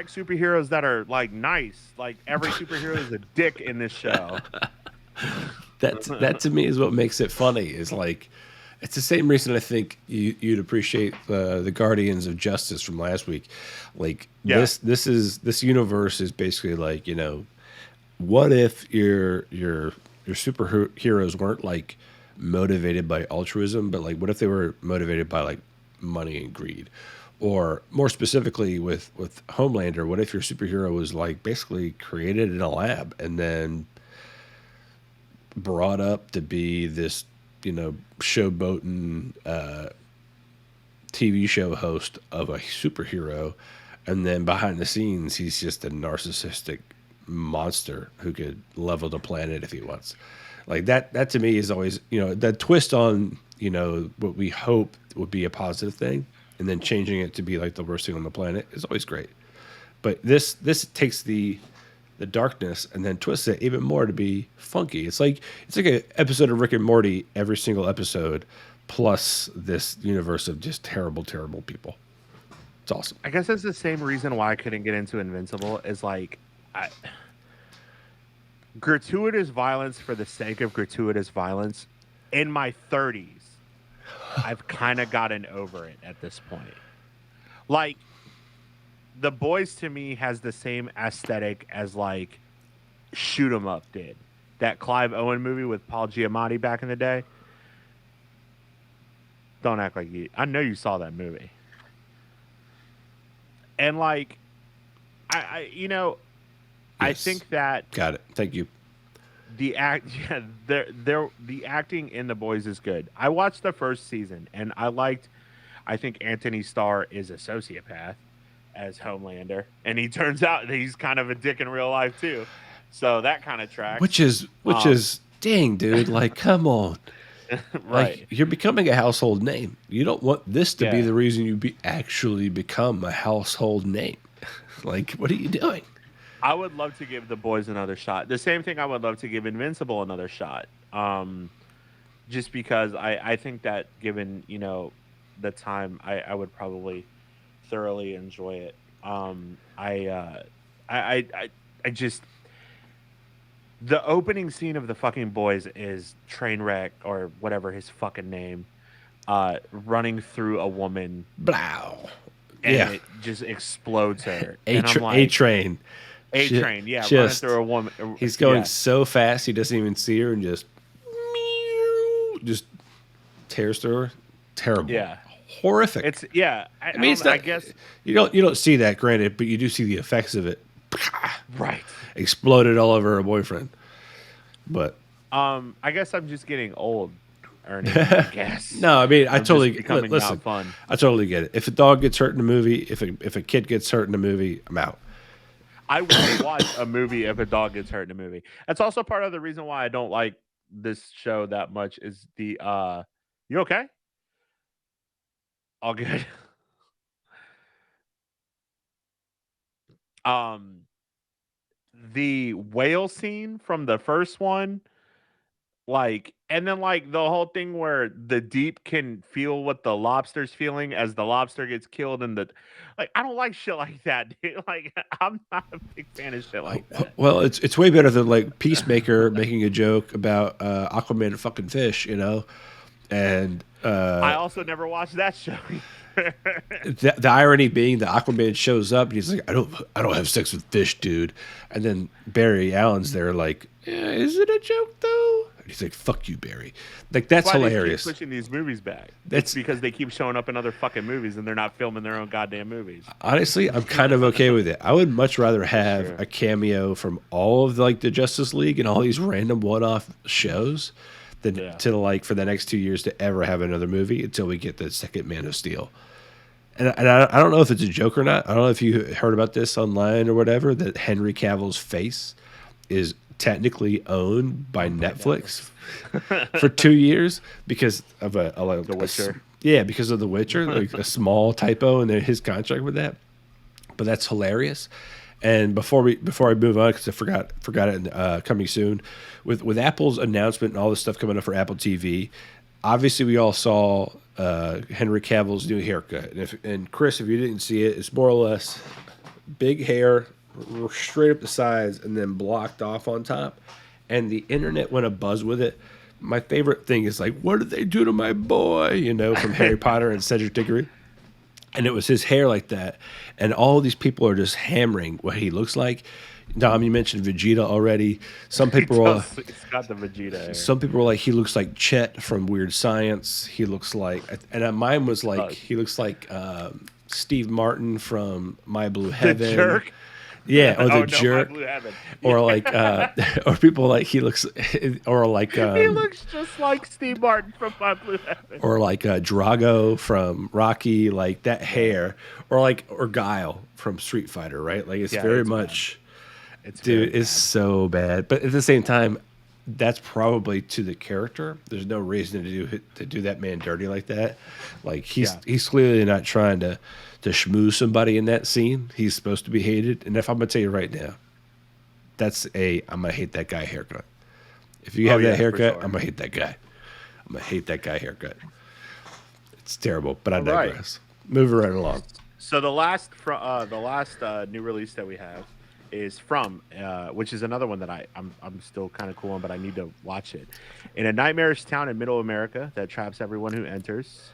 superheroes that are like nice. Like every superhero is a dick in this show. That to me is what makes it funny. Is like it's the same reason I think you'd appreciate the Guardians of Justice from last week. Like this universe is basically like, you know, what if your superheroes weren't like motivated by altruism, but like what if they were motivated by like money and greed? Or more specifically with Homelander, what if your superhero was like basically created in a lab and then brought up to be this, you know, showboating TV show host of a superhero, and then behind the scenes he's just a narcissistic monster who could level the planet if he wants. Like that to me is always, you know, that twist on, you know, what we hope would be a positive thing, and then changing it to be like the worst thing on the planet is always great. But this takes the darkness and then twists it even more to be funky. It's like an episode of Rick and Morty every single episode, plus this universe of just terrible, terrible people. It's awesome. I guess that's the same reason why I couldn't get into Invincible. Is like gratuitous violence for the sake of gratuitous violence. In my 30s, I've kind of gotten over it at this point. Like, The Boys to me has the same aesthetic as like Shoot 'Em Up did. That Clive Owen movie with Paul Giamatti back in the day. Don't act like you. I know you saw that movie. And like, I you know, yes. I think that got it. Thank you. The acting in The Boys is good. I watched the first season and I think Antony Starr is a sociopath as Homelander, and he turns out that he's kind of a dick in real life too. So that kind of tracks. Which is dang, dude, like come on. Right. Like, you're becoming a household name. You don't want this to be the reason you actually become a household name. Like, what are you doing? I would love to give The Boys another shot. The same thing I would love to give Invincible another shot. Just because I think that given, you know, the time, I would probably thoroughly enjoy it. I I just the opening scene of the fucking boys is Trainwreck or whatever his fucking name, running through a woman Blow. and Yeah. it just explodes her. A And I'm like, train. A train, yeah, running Just through a woman. he's going yeah. so fast he doesn't even see her and just tears through her. Terrible. Yeah. Horrific. It's yeah. I mean, it's I not, guess you don't see that, granted, but you do see the effects of it. right. Exploded all over her boyfriend. But I guess I'm just getting old, Ernie. I guess. no, I mean, I I'm just totally becoming listen. not fun. I totally get it. If a dog gets hurt in a movie, if a kid gets hurt in a movie, I'm out. I won't watch a movie if a dog gets hurt in a movie. That's also part of the reason why I don't like this show that much. Is the you okay? All good. The whale scene from the first one, like, and then like the whole thing where the deep can feel what the lobster's feeling as the lobster gets killed, and the like. I don't like shit like that, dude. Like, I'm not a big fan of shit like that. Well, it's way better than like Peacemaker making a joke about Aquaman and fucking fish, and I also never watched that show. the irony being that Aquaman shows up and he's like, I don't have sex with fish, dude. And then Barry Allen's there like, is it a joke though? And he's like, fuck you, Barry. Like, that's Why hilarious. They keep pushing these movies back. That's It's because they keep showing up in other fucking movies and they're not filming their own goddamn movies. Honestly, I'm kind of okay with it. I would much rather have Sure. a cameo from all of like the Justice League and all these random one-off shows than to like for the next 2 years to ever have another movie until we get the second Man of Steel. And I don't know if it's a joke or not. I don't know if you heard about this online or whatever, that Henry Cavill's face is technically owned by Netflix for 2 years because of The Witcher. Because of The Witcher, like a small typo in his contract with that. But that's hilarious. And before I move on, because I forgot it coming soon, with Apple's announcement and all this stuff coming up for Apple TV, obviously we all saw Henry Cavill's new haircut. And Chris, if you didn't see it, it's more or less big hair, straight up the sides, and then blocked off on top. And the internet went abuzz with it. My favorite thing is like, what did they do to my boy? From Harry Potter and Cedric Diggory. And it was his hair like that. And all these people are just hammering what he looks like. Dom, you mentioned Vegeta already. Some people were It's got the Vegeta hair. some people were like, he looks like Chet from Weird Science. He looks like, and mine was like, he looks like Steve Martin from My Blue Heaven. The jerk. Yeah, or the No, jerk. My Blue Heaven. Or like, or people like he looks, or like He looks just like Steve Martin from My Blue Heaven. or like Drago from Rocky, like that hair, or Guile from Street Fighter, right? Like it's very it's much, It's dude, very it's so bad. But at the same time, that's probably to the character. There's no reason to do that man dirty like that. Like he's clearly not trying to schmooze somebody in that scene. He's supposed to be hated. And if I'm gonna tell you right now, I'm gonna hate that guy haircut. If you have that haircut, sure. I'm gonna hate that guy. I'm gonna hate that guy haircut. It's terrible, but I right. digress. Moving right along. So the last new release that we have is from, which is another one that I'm still kind of cool on, but I need to watch it. In a nightmarish town in Middle America that traps everyone who enters,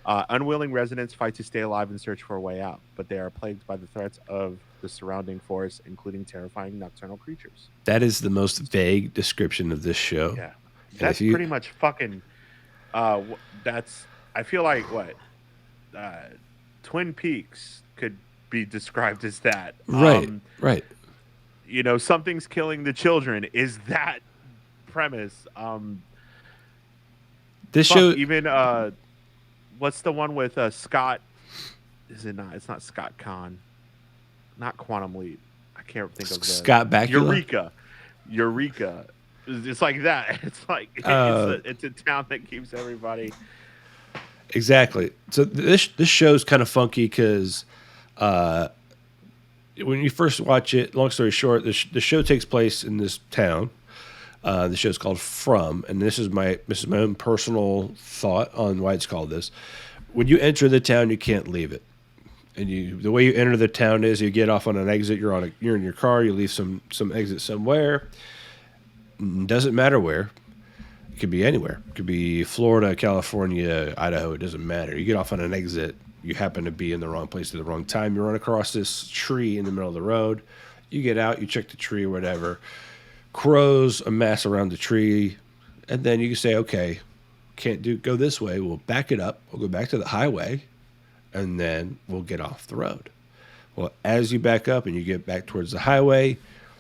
unwilling residents fight to stay alive and search for a way out, but they are plagued by the threats of the surrounding forest, including terrifying nocturnal creatures. That is the most vague description of this show. Yeah, that's pretty much fucking. That's. I feel like what Twin Peaks could be described as that. Right. Right. Something's killing the children. Is that premise? This show even. What's the one with Scott? Is it not? It's not Scott Kahn. Not Quantum Leap. I can't think of the Scott Bakula? Eureka. It's like that. It's like it's a town that keeps everybody. Exactly. So this show's kind of funky because when you first watch it, long story short, the show takes place in this town. The show's called From, and this is my own personal thought on why it's called this. When you enter the town, you can't leave it. And the way you enter the town is you get off on an exit. You're in your car. You leave some exit somewhere. Doesn't matter where. It could be anywhere. It could be Florida, California, Idaho. It doesn't matter. You get off on an exit. You happen to be in the wrong place at the wrong time. You run across this tree in the middle of the road. You get out. You check the tree or whatever. Crows amass around the tree, and then you can say, "Okay, can't go this way. We'll back it up. We'll go back to the highway." And then we'll get off the road. Well, as you back up and you get back towards the highway,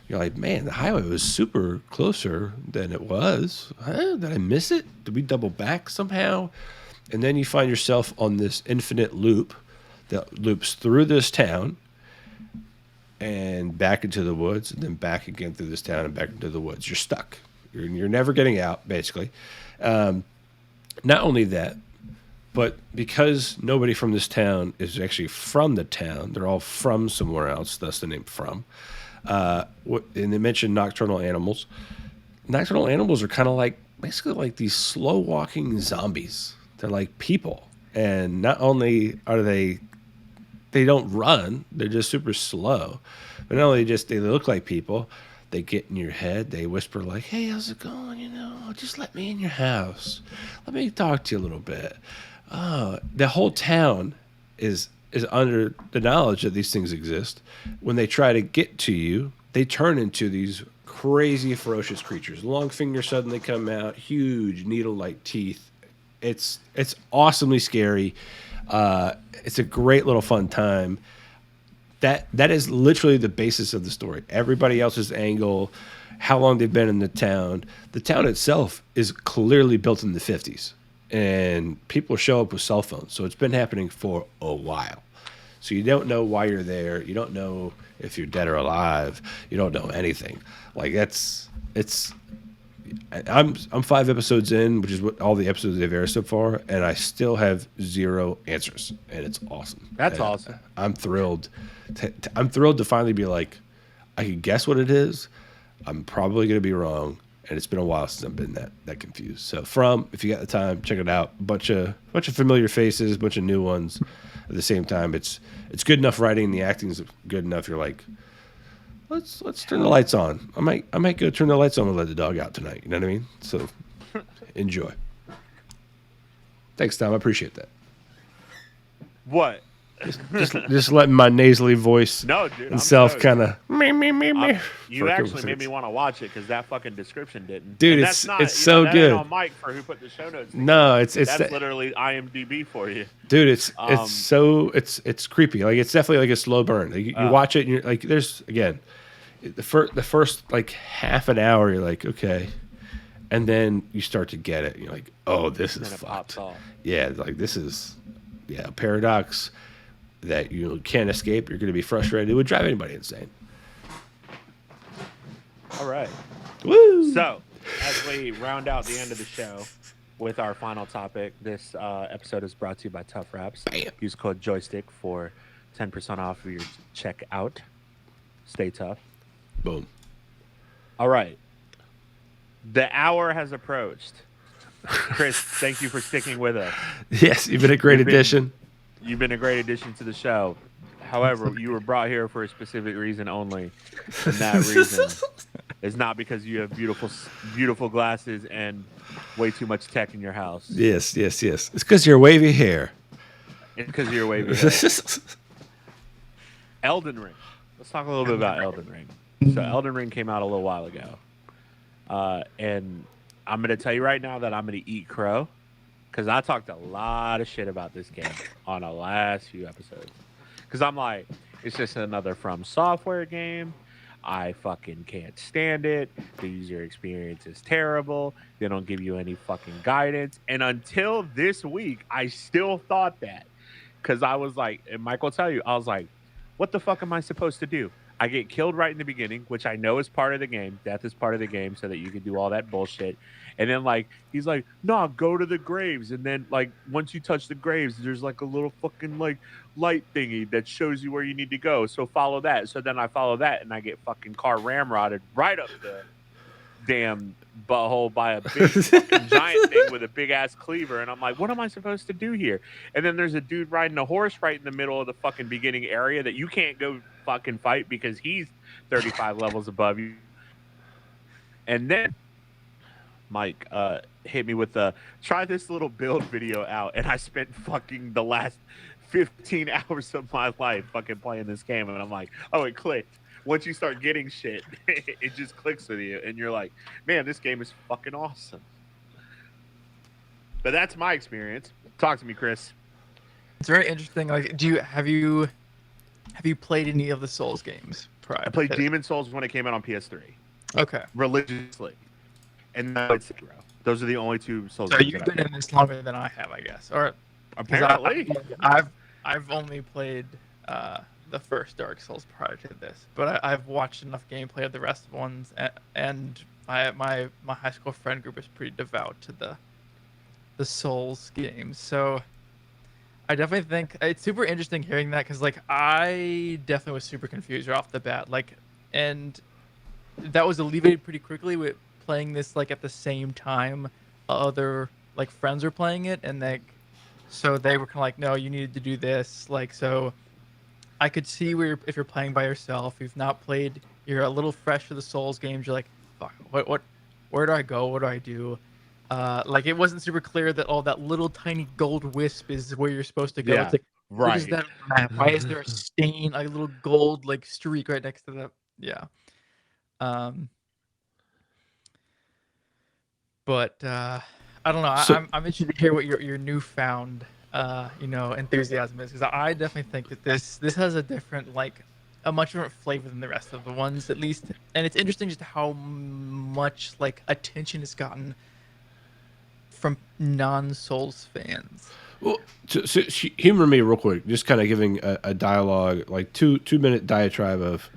you're like, man, the highway was super closer than it was. Huh? Did I miss it? Did we double back somehow? And then you find yourself on this infinite loop that loops through this town and back into the woods, and then back again through this town and back into the woods. You're stuck. You're never getting out, basically. Not only that, but because nobody from this town is actually from the town, they're all from somewhere else, thus the name From. And they mentioned nocturnal animals. Nocturnal animals are kind of basically like these slow-walking zombies. They're like people. And not only are they don't run, they're just super slow. But not only they look like people, they get in your head, they whisper like, hey, how's it going? Just let me in your house. Let me talk to you a little bit. The whole town is under the knowledge that these things exist. When they try to get to you, they turn into these crazy, ferocious creatures. Long fingers suddenly come out, huge needle-like teeth. It's awesomely scary. It's a great little fun time. That is literally the basis of the story. Everybody else's angle, how long they've been in the town. The town itself is clearly built in the 50s. And people show up with cell phones. So it's been happening for a while. So you don't know why you're there. You don't know if you're dead or alive. You don't know anything. I'm 5 episodes in, which is what all the episodes they've aired so far, and I still have 0 answers, and it's awesome. That's awesome. I'm thrilled. I'm thrilled to finally be like, I can guess what it is. I'm probably going to be wrong. And it's been a while since I've been that confused. So if you got the time, check it out. Bunch of familiar faces, bunch of new ones. At the same time, it's good enough writing. The acting's good enough. You're like, let's turn the lights on. I might go turn the lights on and let the dog out tonight. You know what I mean? So enjoy. Thanks, Tom. I appreciate that. What? Just letting my nasally voice and self kind of me. You actually made me want to watch it because that fucking description didn't. Dude, and it's that's so good. Ain't on Mike for who put the show notes. No, it's that's literally IMDb for you, dude. It's creepy. Like it's definitely like a slow burn. Like, you watch it and you're like, there's again, the first like half an hour you're like okay, and then you start to get it. And you're like, oh, this is fucked. Yeah, like this is a paradox that you can't escape. You're going to be frustrated. It would drive anybody insane. All right. Woo! So, as we round out the end of the show with our final topic, this episode is brought to you by Tough Wraps. Bam. Use code Joystick for 10% off of your checkout. Stay tough. Boom. All right. The hour has approached. Chris, thank you for sticking with us. Yes, you've been a great addition. You've been a great addition to the show. However, you were brought here for a specific reason only. And that reason is not because you have beautiful glasses and way too much tech in your house. Yes. It's because you're wavy hair. It's because you're wavy hair. Elden Ring. Let's talk a little bit about Elden Ring. So Elden Ring came out a little while ago. And I'm going to tell you right now that I'm going to eat crow. Because I talked a lot of shit about this game on the last few episodes. Because I'm like, it's just another From Software game. I fucking can't stand it. The user experience is terrible. They don't give you any fucking guidance. And until this week, I still thought that. Because I was like, and Mike will tell you, I was like, what the fuck am I supposed to do? I get killed right in the beginning, which I know is part of the game. Death is part of the game so that you can do all that bullshit. And then, like, he's like, nah, go to the graves. And then, like, once you touch the graves, there's, like, a little fucking, like, light thingy that shows you where you need to go. So follow that. So then I follow that, and I get fucking car ramrodded right up damn butthole by a big fucking giant thing with a big ass cleaver, and I'm like, what am I supposed to do here? And then there's a dude riding a horse right in the middle of the fucking beginning area that you can't go fucking fight because he's 35 levels above you. And then Mike hit me with the try this little build video out, and I spent fucking the last 15 hours of my life fucking playing this game, and I'm like, oh, it clicked. Once you start getting shit, it just clicks with you, and you're like, man, this game is fucking awesome. But that's my experience. Talk to me, Chris. It's very interesting. Like, have you played any of the Souls games prior? I played Demon Souls when it came out on PS3. Okay. Religiously. And now it's Sekiro. Those are the only two Souls So games. you've been in this longer than I have, I guess. Or apparently. I've only played the first Dark Souls prior to this, but I've watched enough gameplay of the rest of the ones, and my high school friend group is pretty devout to the Souls games. So I definitely think it's super interesting hearing that, because like I definitely was super confused right off the bat, like, and that was alleviated pretty quickly with playing this like at the same time other like friends were playing it, and like so they were kind of like, no, you needed to do this, like, so I could see where if you're playing by yourself, you've not played, you're a little fresh to the Souls games, you're like, fuck, what where do I go, what do I do? Like, it wasn't super clear that that little tiny gold wisp is where you're supposed to go. Yeah, it's like, right. what is that map? Why is there a stain, like a little gold like streak right next to the But I don't know. So- I'm interested to hear what your newfound enthusiasm is, because I definitely think that this has a different, like, a much different flavor than the rest of the ones, at least. And it's interesting just how much like attention it's gotten from non-Souls fans. Well, so humor me real quick. Just kind of giving a dialogue, like 2 minute diatribe of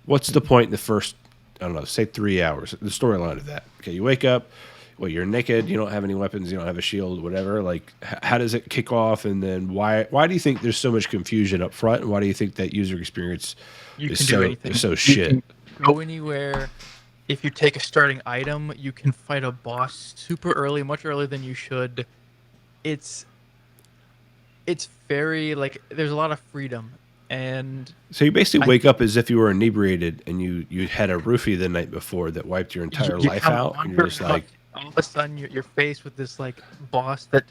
what's the point in the first, I don't know, say 3 hours, the storyline of that. Okay, you wake up, well, you're naked, you don't have any weapons, you don't have a shield, whatever. Like, how does it kick off? And then why do you think there's so much confusion up front? And why do you think that user experience is so shit? You can go anywhere. If you take a starting item, you can fight a boss super early, much earlier than you should. It's very, like, there's a lot of freedom. And so you basically wake up as if you were inebriated and you had a roofie the night before that wiped your entire life out, and you're just like, all of a sudden you're faced with this like boss that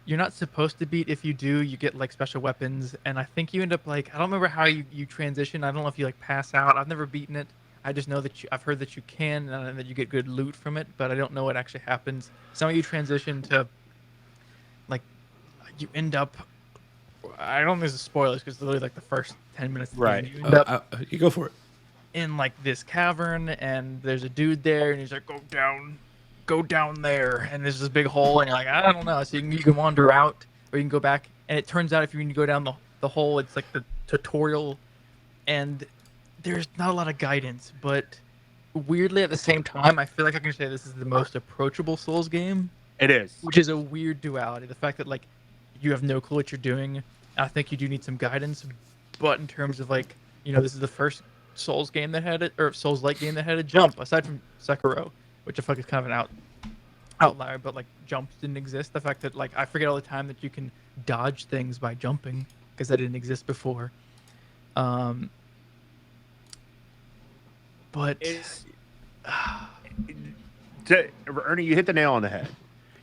you're not supposed to beat. If you do, you get like special weapons, and I think you end up like, I don't remember how you transition. I don't know if you like pass out. I've never beaten it. I just know that I've heard that you can, and that you get good loot from it, but I don't know what actually happens. Some of you transition to like, you end up, I don't know if this is spoilers because it's literally like the first 10 minutes of the Right. game. You end up you go for it. in like this cavern, and there's a dude there, and he's like, go down there, and there's this big hole, and you're like, I don't know. So you can wander out, or you can go back, and it turns out if you go down the hole, it's like the tutorial, and there's not a lot of guidance, but weirdly at the same time, I feel like I can say this is the most approachable Souls game. It is. Which is a weird duality. The fact that like you have no clue what you're doing, I think you do need some guidance, but in terms of like, this is the first Souls game that had it, or Souls-like game that had a jump, aside from Sekiro, which I feel like is kind of an outlier, but like jumps didn't exist. The fact that like I forget all the time that you can dodge things by jumping, because that didn't exist before. But Ernie, you hit the nail on the head.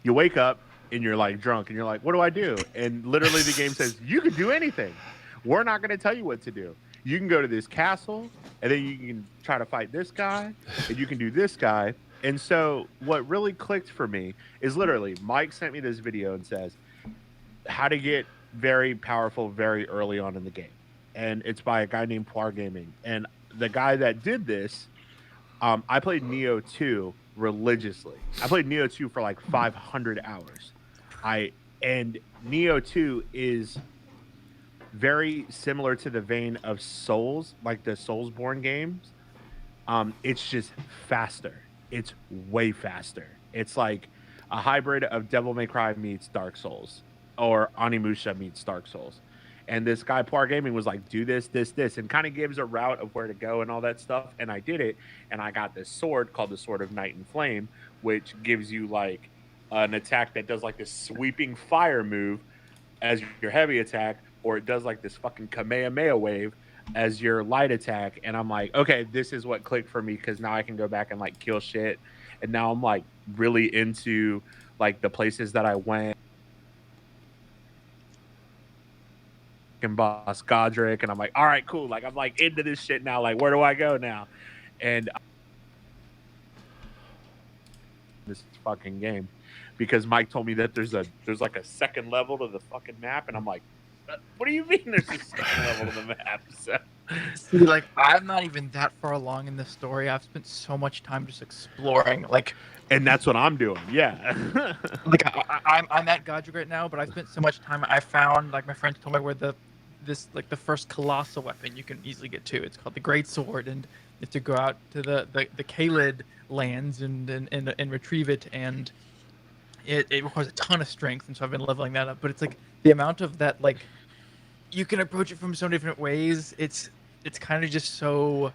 You wake up and you're like drunk, and you're like, what do I do? And literally the game says, you can do anything. We're not going to tell you what to do. You can go to this castle, and then you can try to fight this guy, and you can do this guy. And so what really clicked for me is literally Mike sent me this video and says how to get very powerful very early on in the game. And it's by a guy named Poir Gaming. And the guy that did this, I played Neo 2 religiously. I played Neo 2 for like 500 hours. And Neo 2 is very similar to the vein of Souls, like the Soulsborne games. It's just faster. It's way faster. It's like a hybrid of Devil May Cry meets Dark Souls, or Onimusha meets Dark Souls. And this guy, Poir Gaming, was like, do this, this, this, and kind of gives a route of where to go and all that stuff. And I did it, and I got this sword called the Sword of Night and Flame, which gives you like an attack that does like this sweeping fire move as your heavy attack, or it does like this fucking Kamehameha wave as your light attack. And I'm like, okay, this is what clicked for me, because now I can go back and like kill shit. And now I'm like really into like the places that I went. And boss Godric, and I'm like, all right, cool. Like I'm like into this shit now. Like, where do I go now? And this fucking game, because Mike told me that there's like a second level to the fucking map, and I'm like, what do you mean there's a second level to the map? So, see, like I'm not even that far along in the story. I've spent so much time just exploring, like. And that's what I'm doing. Yeah. Like I'm at Godric right now, but I spent so much time. I found, like, my friends told me where the first colossal weapon you can easily get to. It's called the Great Sword, and you have to go out to the Kaled lands and retrieve it, and it requires a ton of strength, and so I've been leveling that up. But it's like the amount of that, like, you can approach it from so many different ways. It's kind of just so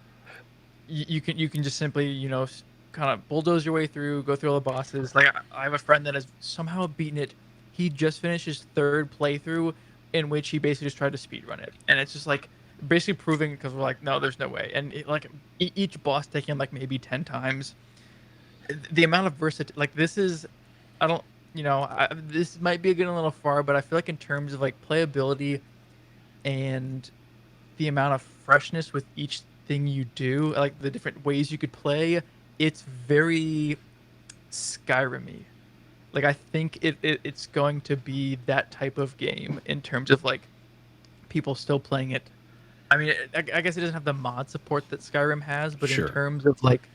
you can just simply, you know, kind of bulldoze your way through, go through all the bosses. Like I have a friend that has somehow beaten it. He just finished his third playthrough, in which he basically just tried to speedrun it, and it's just like basically proving, because we're like, no, there's no way. And like each boss taking like maybe 10 times. The amount of versatility, like this is, I don't, you know, this might be getting a little far, but I feel like in terms of like playability and the amount of freshness with each thing you do, like the different ways you could play, it's very Skyrim-y. Like I think it's going to be that type of game in terms of like people still playing it. I mean, I guess it doesn't have the mod support that Skyrim has, but Sure. in terms of like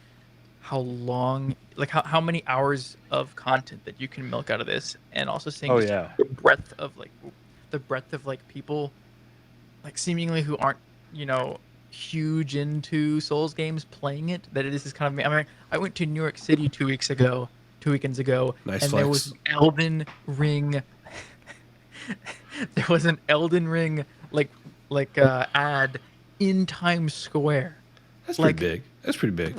how long, like how many hours of content that you can milk out of this, and also seeing Oh, just yeah. the breadth of like people, like seemingly who aren't, you know, huge into Souls games playing it, that this is kind of, I mean, I went to New York City 2 weekends ago, Nice and flex. there was an Elden Ring there was an Elden Ring ad in Times Square. That's like, pretty big. That's pretty big.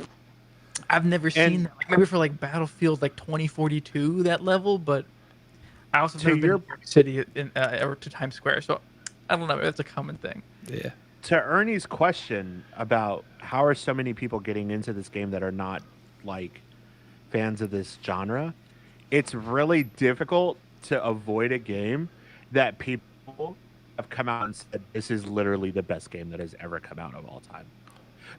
I've never seen that. Like, maybe for like Battlefield like 2042 that level, but I also never been to New York City or to Times Square, so I don't know. That's a common thing. Yeah. To Ernie's question about how are so many people getting into this game that are not like fans of this genre, it's really difficult to avoid a game that people have come out and said this is literally the best game that has ever come out of all time.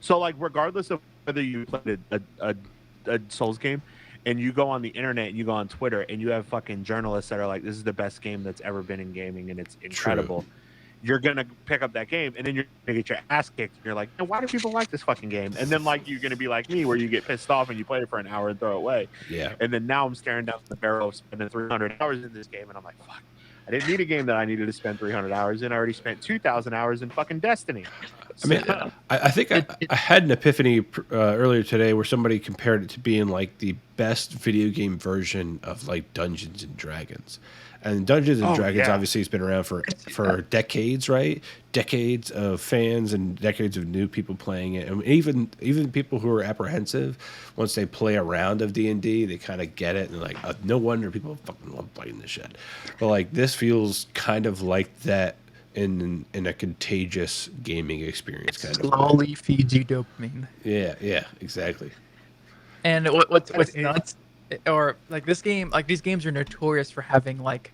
So like regardless of whether you played a Souls game and you go on the internet and you go on Twitter and you have fucking journalists that are like, this is the best game that's ever been in gaming and it's incredible. True. You're gonna pick up that game and then you're gonna get your ass kicked. You're like, why do people like this fucking game? And then like you're gonna be like me, where you get pissed off and you play it for an hour and throw it away. Yeah. And then now I'm staring down the barrel of spending 300 hours in this game, and I'm like, fuck, I didn't need a game that I needed to spend 300 hours in. I already spent 2,000 hours in fucking Destiny. I mean, I think I had an epiphany earlier today where somebody compared it to being like the best video game version of like Dungeons and Dragons. And Dungeons and Dragons obviously has been around for decades, right? Decades of fans and decades of new people playing it, and even people who are apprehensive once they play a round of D&D, they kind of get it and they're like, oh, no wonder people fucking love playing this shit. But like this feels kind of like that in a contagious gaming experience, kind of slowly feeds you dopamine. Yeah, exactly. And what's nuts, or like this game, like these games are notorious for having like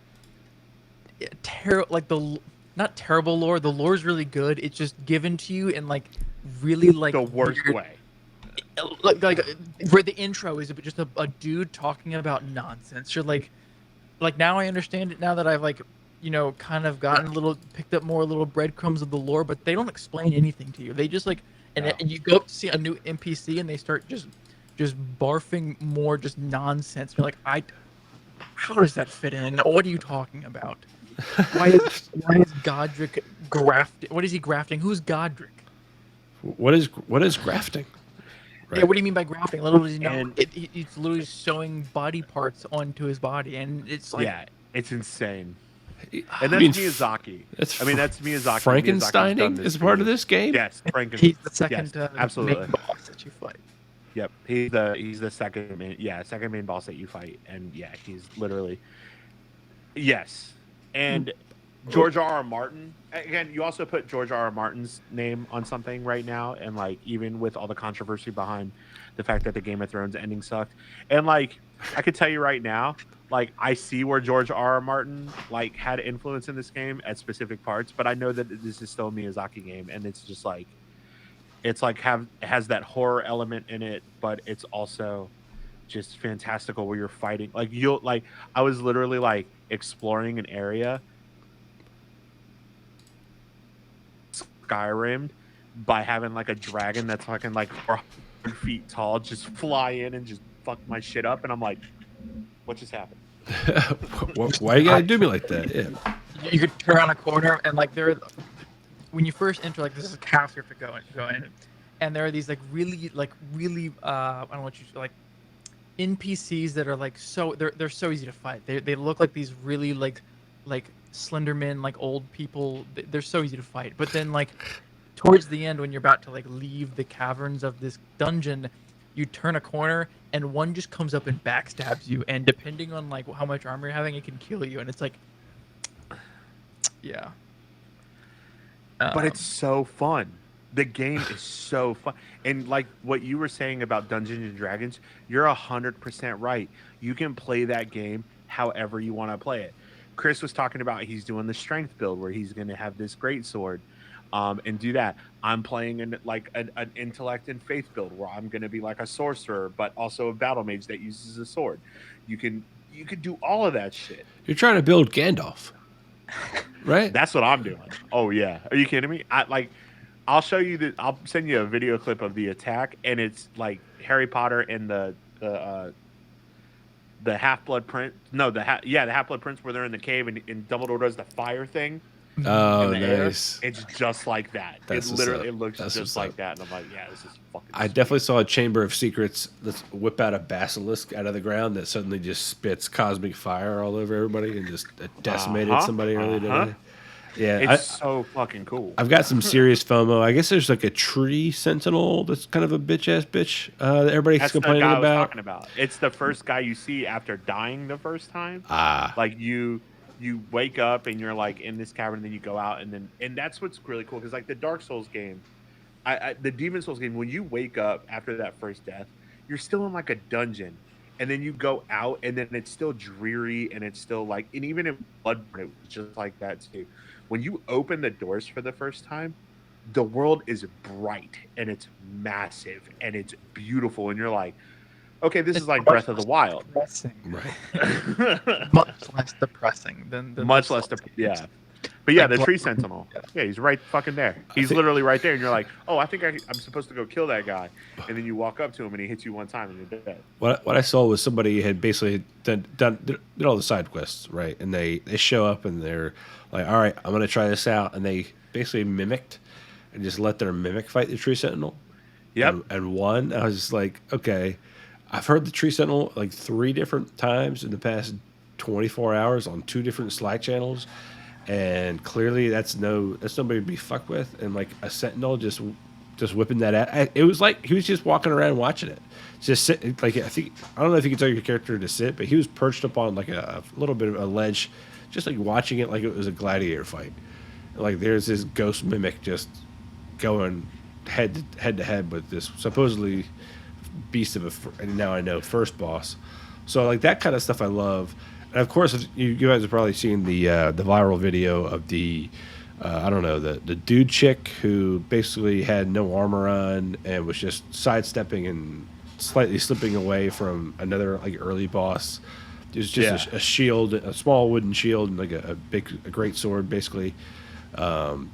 not terrible lore. The lore is really good. It's just given to you in like really like the worst weird way. Like where the intro is just a dude talking about nonsense. You're like now I understand it now that I've like, you know, kind of picked up more little breadcrumbs of the lore, but they don't explain anything to you. They just like, and you go up to see a new NPC and they start just barfing more just nonsense. You're like, how does that fit in? What are you talking about? Why is Godric grafting? What is he grafting? Who's Godric? What is grafting? Right. Yeah, what do you mean by grafting? Literally, it's literally sewing body parts onto his body, and it's like, yeah, it's insane. And that's Miyazaki. That's that's Miyazaki. Frankensteining is part of this game. Yes, He's the second absolutely. main boss that you fight. Yep, he's the second main boss that you fight, and he's literally yes. And George R.R. Martin, again, you also put George R.R. Martin's name on something right now, and like even with all the controversy behind the fact that the Game of Thrones ending sucked, and like I could tell you right now, like I see where George R.R. Martin like had influence in this game at specific parts, but I know that this is still a Miyazaki game, and it's just like it has that horror element in it, but it's also just fantastical where you're fighting. Like I was literally like exploring an area Skyrim by having like a dragon that's fucking like 400 feet tall just fly in and just fuck my shit up, and I'm like, what just happened? Why you gotta do me like that? Yeah. You could turn around a corner and like when you first enter, like this is a castle you have to go in, and there are these like really I don't know what you like NPCs that are like they're so easy to fight. They look like these really like Slenderman, like old people. They're so easy to fight. But then like towards the end when you're about to like leave the caverns of this dungeon, you turn a corner and one just comes up and backstabs you, and depending on like how much armor you're having, it can kill you, and it's like yeah. But it's so fun. The game is so fun. And like what you were saying about Dungeons and Dragons, you're 100% right. You can play that game however you want to play it. Chris was talking about he's doing the strength build where he's going to have this great sword and do that. I'm playing an intellect and faith build where I'm going to be like a sorcerer, but also a battle mage that uses a sword. You can do all of that shit. You're trying to build Gandalf. Right? That's what I'm doing. Oh yeah. Are you kidding me? I'll show you I'll send you a video clip of the attack, and it's like Harry Potter and the Half-Blood Prince. No, the Half-Blood Prince where they're in the cave and Dumbledore does the fire thing. Oh, nice. Air. It's just like that. That's it looks just like that, and I'm like, yeah, this is fucking. I definitely saw a Chamber of Secrets. Let's whip out a basilisk out of the ground that suddenly just spits cosmic fire all over everybody and just decimated somebody earlier today. Yeah, it's so fucking cool. I've got some serious FOMO. I guess there's like a tree sentinel that's kind of a bitch that everybody's complaining about. I was talking about. It's the first guy you see after dying the first time. Like you wake up and you're like in this cavern, and then you go out, and that's what's really cool because like the Dark Souls game, the Demon Souls game, when you wake up after that first death, you're still in like a dungeon. And then you go out, and then it's still dreary, and it's still like, and even in Bloodborne, it was just like that too. When you open the doors for the first time, the world is bright, and it's massive, and it's beautiful, and you're like, okay, this is like Breath of the Wild. Right. Much less depressing than much less yeah. But yeah, the tree sentinel. Yeah, he's right fucking there. He's literally right there, and you're like, oh, I think I'm supposed to go kill that guy. And then you walk up to him, and he hits you one time, and you're dead. What I saw was somebody had basically did all the side quests, right? And they show up, and they're like, all right, I'm going to try this out. And they basically mimicked and just let their mimic fight the tree sentinel. Yep. And won. I was just like, okay, I've heard the tree sentinel like 3 different times in the past 24 hours on 2 different Slack channels. And clearly, that's nobody to be fucked with. And like a sentinel just whipping that out. It was like he was just walking around watching it, just sitting. Like I don't know if you can tell your character to sit, but he was perched up on like a little bit of a ledge, just like watching it like it was a gladiator fight. And, like there's this ghost mimic just going head to head with this supposedly beast of and now I know first boss. So like that kind of stuff I love. And of course, you guys have probably seen the viral video of the dude chick who basically had no armor on and was just sidestepping and slightly slipping away from another like early boss. It was just a shield, a small wooden shield, and like a great sword, basically. So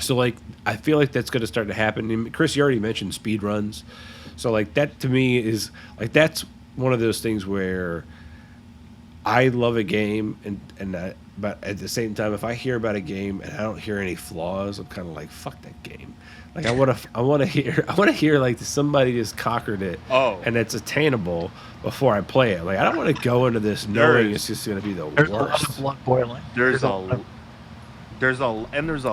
like I feel like that's going to start to happen. And Chris, you already mentioned speed runs, so like that to me is like that's one of those things where I love a game, but at the same time, if I hear about a game and I don't hear any flaws, I'm kind of like, fuck that game. Like I want to hear like somebody just conquered it, Oh. and it's attainable before I play it. Like I don't want to go into this knowing it's just gonna be the There's a lot of worst. blood boiling. There's a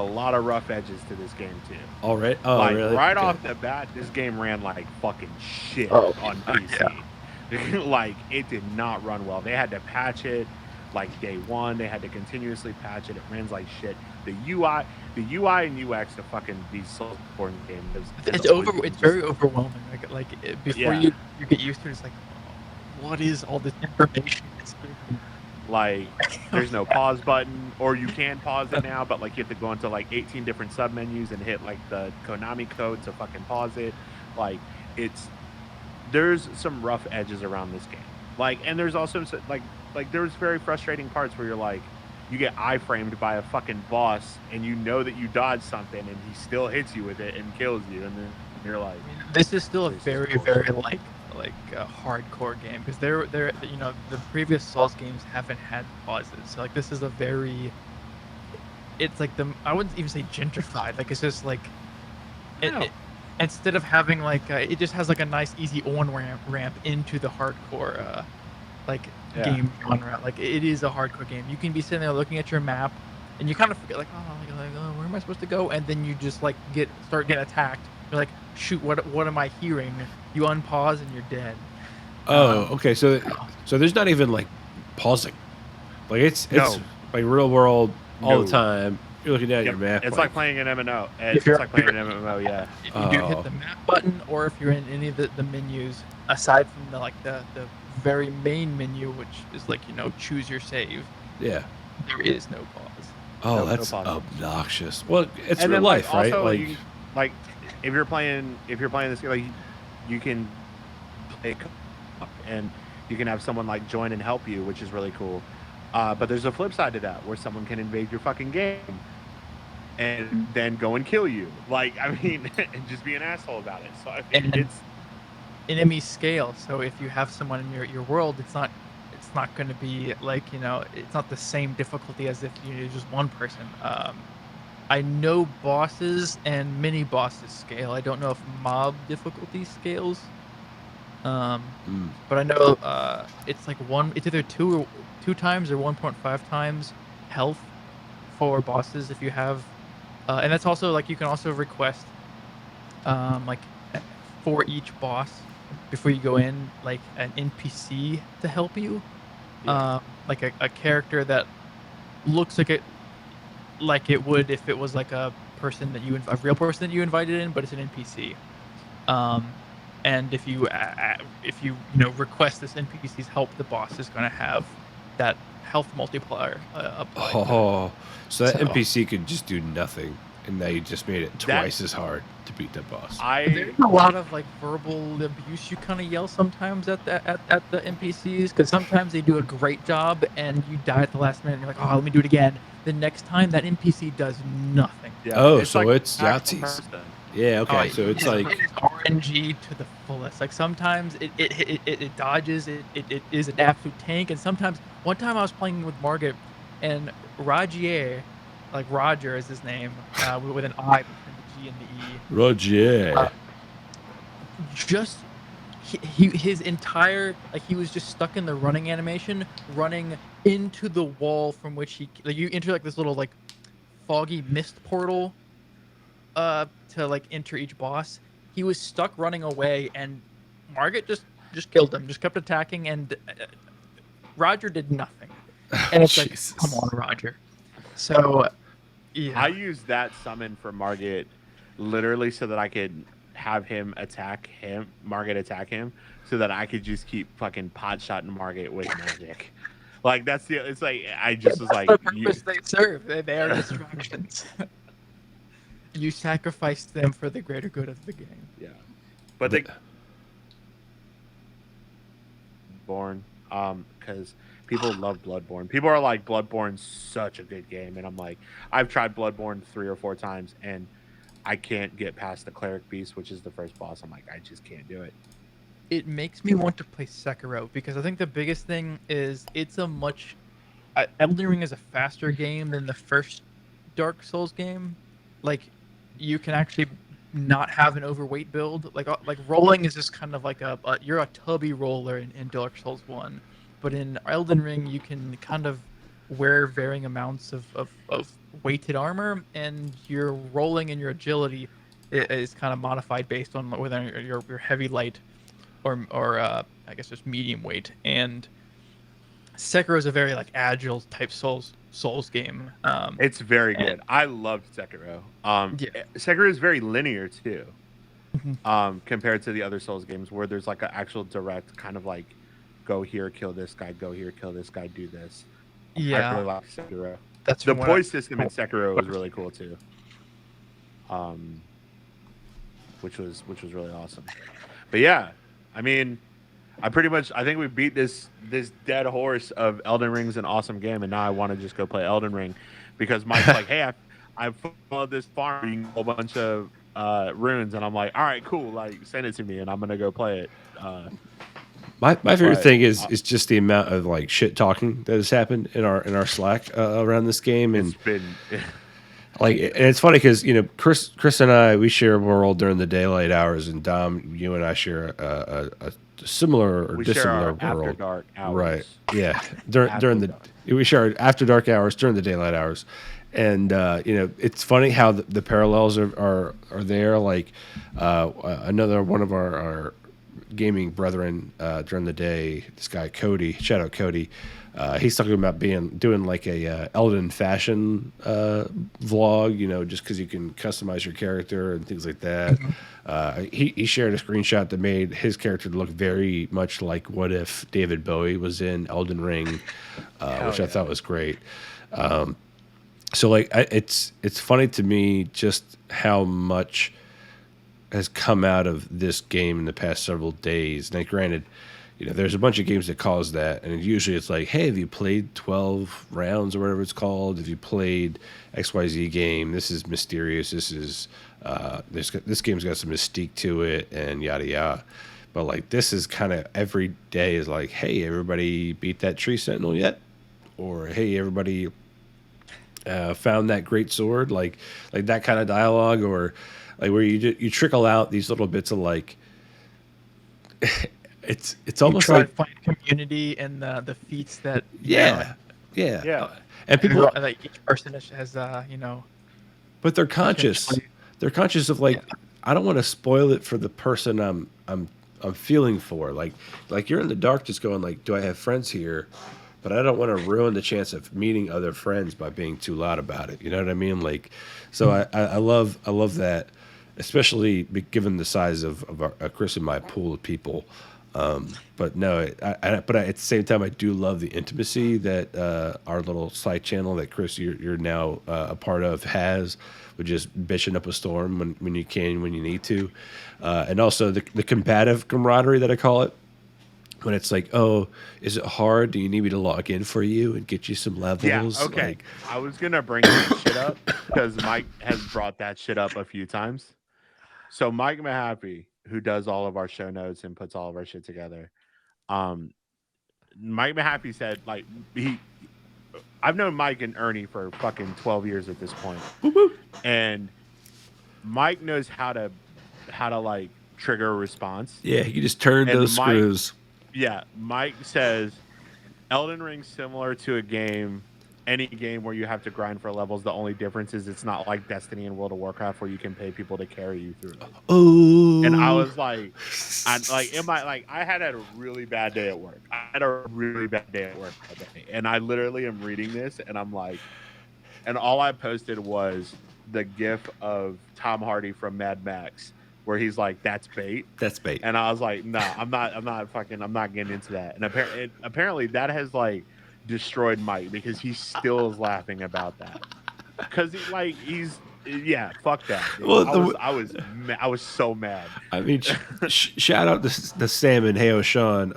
lot of rough edges to this game too. All right. Oh, Like really? right Okay. off the bat, this game ran like fucking shit Oh, on PC. Like it did not run well. They had to patch it like day one. They had to continuously patch it. It runs like shit. The UI and UX of fucking these Soulsborne games. It's very overwhelming. Before Yeah. you get used to it, it's like, what is all this information? Like there's no pause button, or you can pause it now, but like you have to go into like 18 different submenus and hit like the Konami code to fucking pause it. Like there's some rough edges around this game. Like, and there's also like there's very frustrating parts where you're like, you get iframed by a fucking boss, and you know that you dodged something, and he still hits you with it and kills you, and then you're like, This is still a This is very bullshit. like a hardcore game, because they're the previous Souls games haven't had pauses. So like this is a very, it's like I wouldn't even say gentrified. Like it's just like No. instead of having like it just has like a nice easy on ramp into the hardcore Yeah. game genre. Like it is a hardcore game. You can be sitting there looking at your map, and you kind of forget where am I supposed to go? And then you just like start getting attacked. You're like, shoot, what am I hearing? You unpause and you're dead. Oh, okay. So there's not even like pausing. Like it's No. like real world all No. the time. You're looking down at Yep. your map. It's like playing an MMO. If It's you're- like playing an MMO, yeah. If you do Oh. hit the map button, or if you're in any of the menus aside from the very main menu, which is like choose your save, yeah. there is no pause. Oh, No that's pausing. obnoxious. Well, it's And real then, life, right? also, Like, like if you're playing this game, like you can play co-op, and you can have someone like join and help you, which is really cool. But there's a flip side to that, where someone can invade your fucking game and then go and kill you. Like, I mean, and just be an asshole about it. So I mean, And- it's Enemy scale. So if you have someone in your world, it's not going to be like it's not the same difficulty as if you're just one person. I know bosses and mini bosses scale. I don't know if mob difficulty scales. But I know it's like it's either two times or 1.5 times health for bosses if you have, and that's also like you can also request like for each boss before you go in, like an NPC to help you, Yeah. like a character that looks like it would if it was like a person that a real person that you invited in, but it's an NPC. And if you request this NPC's help, the boss is going to have that health multiplier applied. oh, so that So- NPC could just do nothing, and now you just made it twice as hard to beat that boss. There's a lot of like verbal abuse you kind of yell sometimes at the NPCs, because sometimes they do a great job and you die at the last minute and you're like, oh, let me do it again. The next time that NPC does nothing. yeah, Oh, so it's actual Yahtzees. person. Yeah, okay, Oh, so it's like it is RNG to the fullest. Like sometimes it dodges, it is an absolute tank, and sometimes one time I was playing with Margaret and Rajier, like Roger is his name, with an I between the G and the E. Roger. Just his entire he was just stuck in the running animation, running into the wall from which you enter like this little like foggy mist portal to like enter each boss. He was stuck running away, and Margaret just killed him, just kept attacking, and Roger did nothing. And it's Jesus. like, come on, Roger. So yeah, I used that summon for Margaret literally so that I could have Margaret attack him, so that I could just keep fucking pot shotting Margaret with magic. Like it's like I just was like, the purpose they serve. They are distractions. You sacrifice them for the greater good of the game. yeah, but they Bloodborne, because people love Bloodborne. People are like, Bloodborne's such a good game, and I'm like, I've tried Bloodborne 3 or 4 times, and I can't get past the cleric beast, which is the first boss. I'm like, I just can't do it. It makes me want to play Sekiro, because I think the biggest thing is it's a much Elden Ring is a faster game than the first Dark Souls game. Like, you can actually not have an overweight build. Like rolling is just kind of like you're a tubby roller in Dark Souls 1, but in Elden Ring you can kind of wear varying amounts of weighted armor, and your rolling and your agility is kind of modified based on whether you're heavy, light, or I guess just medium weight. And Sekiro is a very like agile type Souls game. It's very good. I loved Sekiro. Yeah. Sekiro is very linear too, Mhm. compared to the other Souls games where there's like an actual direct kind of like, go here, kill this guy, go here, kill this guy, do this. I Yeah, really like Sekiro. that's The from what poise system in Sekiro was really cool too. Which was really awesome. But yeah, I mean, I think we beat this dead horse of Elden Ring's an awesome game, and now I want to just go play Elden Ring because Mike's like, hey, I followed this farm, a whole bunch of runes, and I'm like, all right, cool, like send it to me, and I'm gonna go play it. My favorite But, thing is just the amount of like shit talking that has happened in our Slack around this game, and It's been like, and it's funny because Chris and I, we share a world during the daylight hours, and Dom, you and I share a similar or we share dissimilar our world. after dark hours. Right. Yeah. During After the dark. we share our after dark hours during the daylight hours, and it's funny how the parallels are there. Like another one of our gaming brethren during the day, this guy Cody, shout out Cody. He's talking about doing like a Elden fashion vlog, just because you can customize your character and things like that. He shared a screenshot that made his character look very much like what if David Bowie was in Elden Ring, which I thought was great. So like it's funny to me just how much has come out of this game in the past several days. Now, granted, there's a bunch of games that cause that, and usually it's like, hey, have you played 12 rounds or whatever it's called? Have you played XYZ game? This is mysterious. This is this game's got some mystique to it, and yada yada. But like, this is kind of every day is like, hey, everybody beat that tree sentinel yet? Or hey, everybody found that great sword? Like that kind of dialogue, or like where you trickle out these little bits of like. It's almost try like to find community and the feats that yeah. And people, like each person has but they're conscious. They're conscious of like, I don't want to spoil it for the person I'm feeling for. Like you're in the dark, just going like, do I have friends here? But I don't want to ruin the chance of meeting other friends by being too loud about it. You know what I mean? Like, so I love that, especially given the size of Chris and my pool of people. But no, but at the same time, I do love the intimacy that our little side channel that Chris, you're now a part of, has, with just bitching up a storm when you can, when you need to, and also the combative camaraderie that I call it. When it's like, oh, is it hard? Do you need me to log in for you and get you some levels? Yeah, okay. Like, I was gonna bring that shit up because Mike has brought that shit up a few times. So Mike Mahaffey, who does all of our show notes and puts all of our shit together, Mike Mahaffey said like I've known Mike and Ernie for fucking 12 years at this point, and Mike knows how to like trigger a response. yeah, you just turn And those screws. Yeah, Mike says Elden Ring's similar to any game where you have to grind for levels. The only difference is it's not like Destiny and World of Warcraft where you can pay people to carry you through it. Oh, And I was like, I had a really bad day at work. that day. And I literally am reading this and I'm like, and all I posted was the gif of Tom Hardy from Mad Max where he's like, that's bait. that's bait. And I was like, no, I'm not getting into that. And apparently that has like destroyed Mike because he still is laughing about that. Because fuck that. Dude. Well, I was so mad. I mean, shout out the Sam and Heo Sean,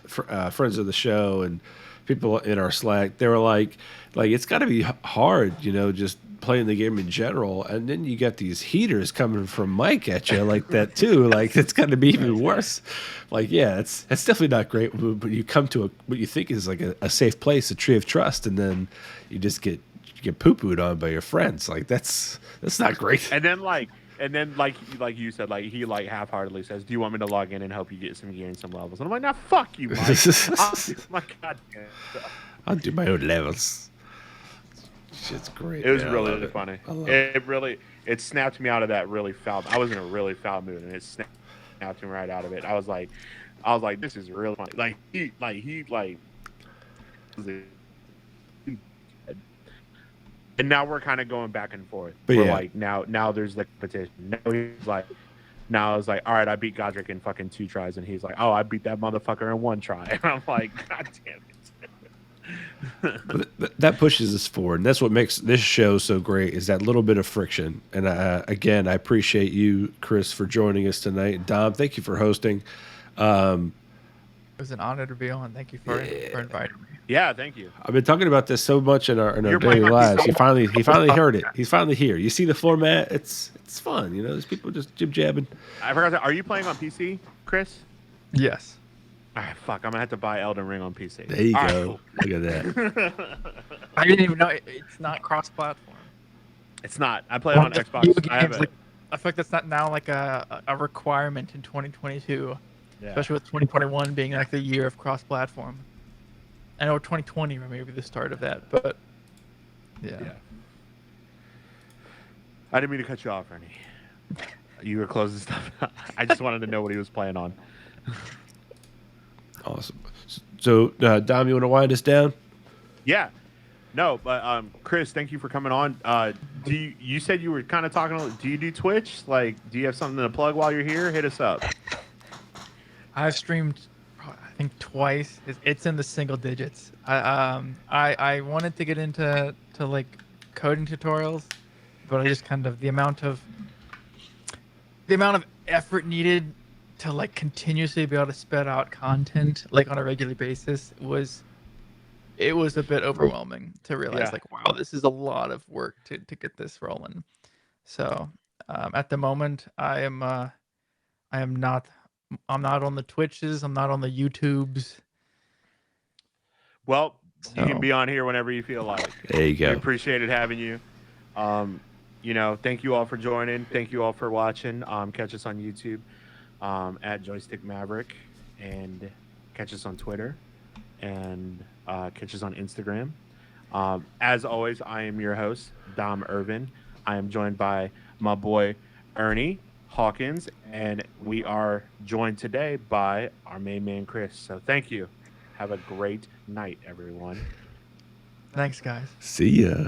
friends of the show, and people in our Slack. They were like it's got to be hard, just playing the game in general, and then you got these heaters coming from Mike at you like that too. Like it's got to be even worse. Like that's definitely not great. But you come to what you think is like a safe place, a tree of trust, and then you just get poo-pooed on by your friends. Like that's not great. And then like you said, like he like half-heartedly says, "Do you want me to log in and help you get some gear and some levels?" And I'm like, "Nah, fuck you, Mike. I'll do my goddamn stuff." I'll do my own levels. Shit's great. It was really funny. It snapped me out of that really foul. I was in a really foul mood, and it snapped me right out of it. I was like, this is really funny. Like he and now we're kind of going back and forth. But we're yeah. like now there's the competition. Now I was like, all right, I beat Godric in fucking 2 tries, and he's like, oh, I beat that motherfucker in 1 try. And I'm like, God damn it. But that pushes us forward, and that's what makes this show so great, is that little bit of friction. And again, I appreciate you, Chris, for joining us tonight. Dom, thank you for hosting. It was an honor to be on. Thank you for inviting me. Yeah, thank you. I've been talking about this so much in our You're daily playing on lives. PC? He finally heard it. He's finally here. You see the format? It's fun. You know, there's people just jib jabbing. I forgot are you playing on PC, Chris? Yes. All right, fuck. I'm gonna have to buy Elden Ring on PC. There you All go. right, Look at that. I didn't even know it's not cross-platform. It's not. I play it on Xbox. I have it. I feel like that's not now like a requirement in 2022, Yeah. especially with 2021 being like the year of cross-platform. I know 2020 or maybe the start of that, but yeah. I didn't mean to cut you off, Ernie. You were closing stuff. I just wanted to know what he was playing on. Awesome. So, Dom, you want to wind us down? Yeah. No, but Chris, thank you for coming on. You said you were kind of talking. Do you do Twitch? Like, do you have something to plug while you're here? Hit us up. I've streamed, I think twice. It's in the single digits. I wanted to get into like coding tutorials, but I just kind of the amount of effort needed to like continuously be able to spit out content like on a regular basis was a bit overwhelming to realize like, wow, this is a lot of work to get this rolling. So at the moment I'm not on the Twitches, I'm not on the YouTubes. Well, you can be on here whenever you feel like. There you go. We appreciated having you. Thank you all for joining. Thank you all for watching. Catch us on YouTube at Joystick Maverick, and catch us on Twitter, and catch us on Instagram. As always, I am your host, Dom Irvin. I am joined by my boy Ernie Hawkins, and we are joined today by our main man Chris. So thank you. Have a great night, everyone. Thanks, guys. See ya.